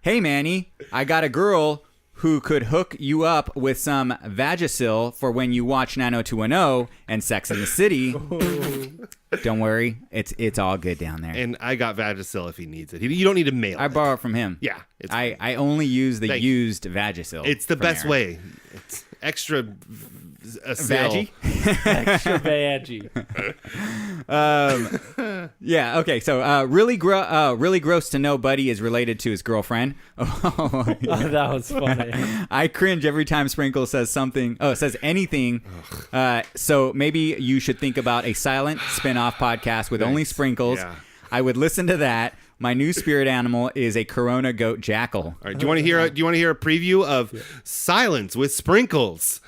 Hey, Manny, I got a girl who could hook you up with some Vagisil for when you watch 90210 and Sex in the City. Don't worry. It's all good down there. And I got Vagisil if he needs it. You don't need to mail I it. borrow it from him. Yeah. It's, I only use the Thank you. used Vagisil. it's the from best there. way. It's extra Vaggie? Extra veggie. Yeah, okay. So really gross to know Buddy is related to his girlfriend. Oh, that was funny. I cringe every time Sprinkle says something. Oh, says anything. So maybe you should think about a silent spin-off podcast with only Sprinkles. Yeah. I would listen to that. My new spirit animal is a Corona goat jackal. All right. Do you want to hear a preview of Silence with Sprinkles?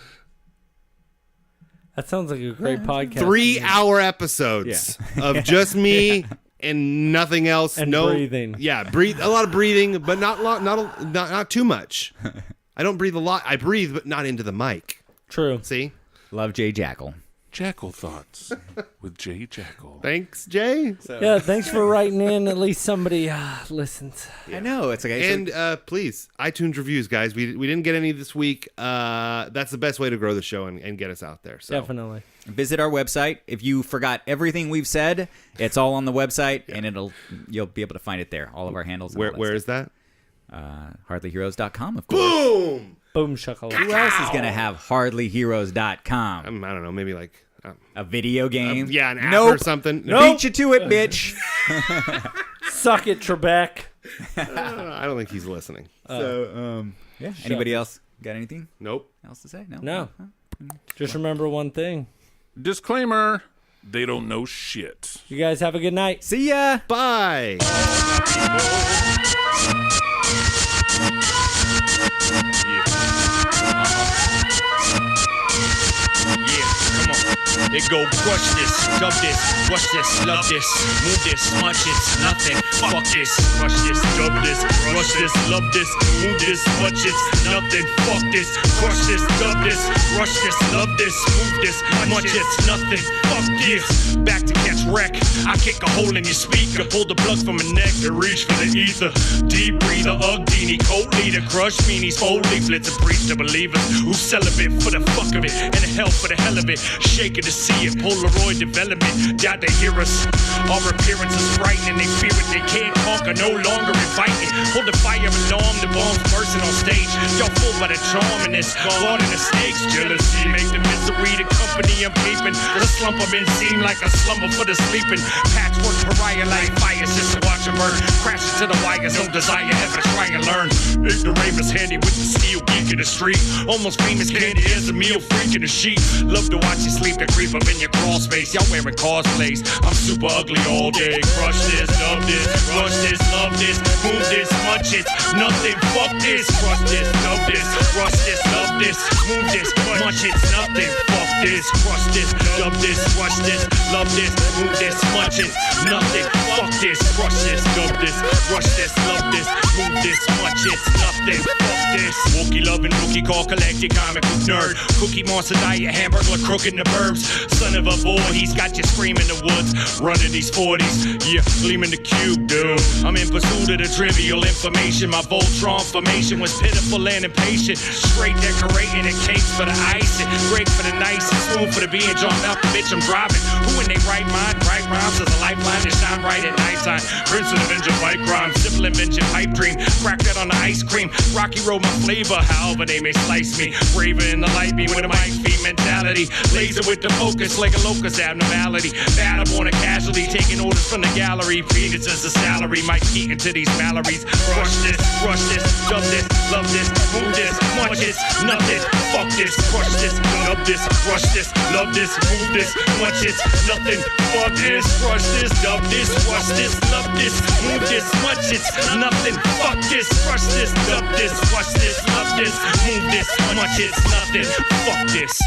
That sounds like a great podcast. 3-hour episodes of just me and nothing else. And no breathing. Yeah, a lot of breathing, but not too much. I don't breathe a lot. I breathe, but not into the mic. True. See? Love Jay Jackal. Jackal Thoughts with Jay Jackal. Thanks, Jay. Yeah, thanks for writing in. At least somebody listens. I know. It's okay. And please, iTunes reviews, guys. We didn't get any this week. That's the best way to grow the show and get us out there. So. Definitely. Visit our website. If you forgot everything we've said, it's all on the website, and you'll be able to find it there. All of our handles. And Where is that? Hardlyheroes.com, of course. Boom! Boom shakalaka. Who else is going to have hardlyheroes.com? I don't know. Maybe like A video game? yeah, an app Nope. or something. Beat you to it, bitch. Suck it, Trebek. I don't think he's listening. Yeah. Anybody else got anything Nope. else to say? No. Just remember one thing. Disclaimer: they don't know shit. You guys have a good night. See ya. Bye. They go crush this, dub this, rush this, love this, move this, munch it's nothing. Fuck this, crush this, dub this, rush this, love this, move this, munch it's nothing. Fuck this, crush this, dub this, rush this, love this, move this, munch it's nothing. Fuck this. Back to catch wreck. I kick a hole in your speaker, pull the plug from my neck to reach for the ether. Deep breather, Ugdini, cold leader, crush meanies, fold leaflets, and preach to believers who celibate for the fuck of it and the hell for the hell of it. Shaking to see it, Polaroid development. Doubt they hear us. Our appearance is frightening. They fear it, they can't conquer, no longer inviting. Hold the fire alarm, the bombs bursting on stage. Y'all full by the charm in this, guard in the stakes. Jealousy make the misery the company I'm keeping. The slump element seem like a slumber for the sleeping. Patchwork pariah like fire, just to watch them burn. Crash into the wires, no desire ever to try and learn. Ignoramus handy with the steel geek in the street. Almost famous candy as a meal freak in the sheet. Love to watch you sleep and creep up in your crawl space. Y'all wearing cosplays. I'm super ugly all day. Crush this, love this, rush this, love this, move this, much it's nothing. Fuck this, crush this, love this, rush this, love this, move this, much it's nothing. Fuck this, crush this, dub this, rush this, love this, move this, much it's nothing. Fuck this, crush this, dub this, rush this, love this, move this, much it's nothing. Fuck this. Wookie loving, rookie call, collected comic book nerd. Cookie monster diet, hamburger crook in the burbs. Son of a boy, he's got you screaming the woods. Running these 40s, yeah, gleaming the cube, dude. I'm in pursuit of the trivial information. My Voltron formation was pitiful and impatient. Straight decorating the cakes for the icing. Great for the nice and smooth for the being jumped out the bitch I'm driving. Who in they right mind? Right rhymes as a lifeline that shine bright at nighttime. Prince of Avenger fight crime. Simple invention pipe dream. Crack that on the ice cream. Rocky road my flavor, however they may slice me. Braver in the light beam with a mic feet mentality. Laser with the focus like a locust abnormality. Battle on a casualty, taking orders from the gallery. Peanuts as a salary, Mike Keaton to these Mallories. Rush this, dub this, love this, move this, much this, nothing. Fuck this, crush this, dub this, rush this, love this, move this, much it's nothing. Fuck this, crush this, dub this, rush this, love this, move this, much it's nothing. Fuck this, crush this, dub this, rush this, love this, move this, much it's nothing. Fuck this.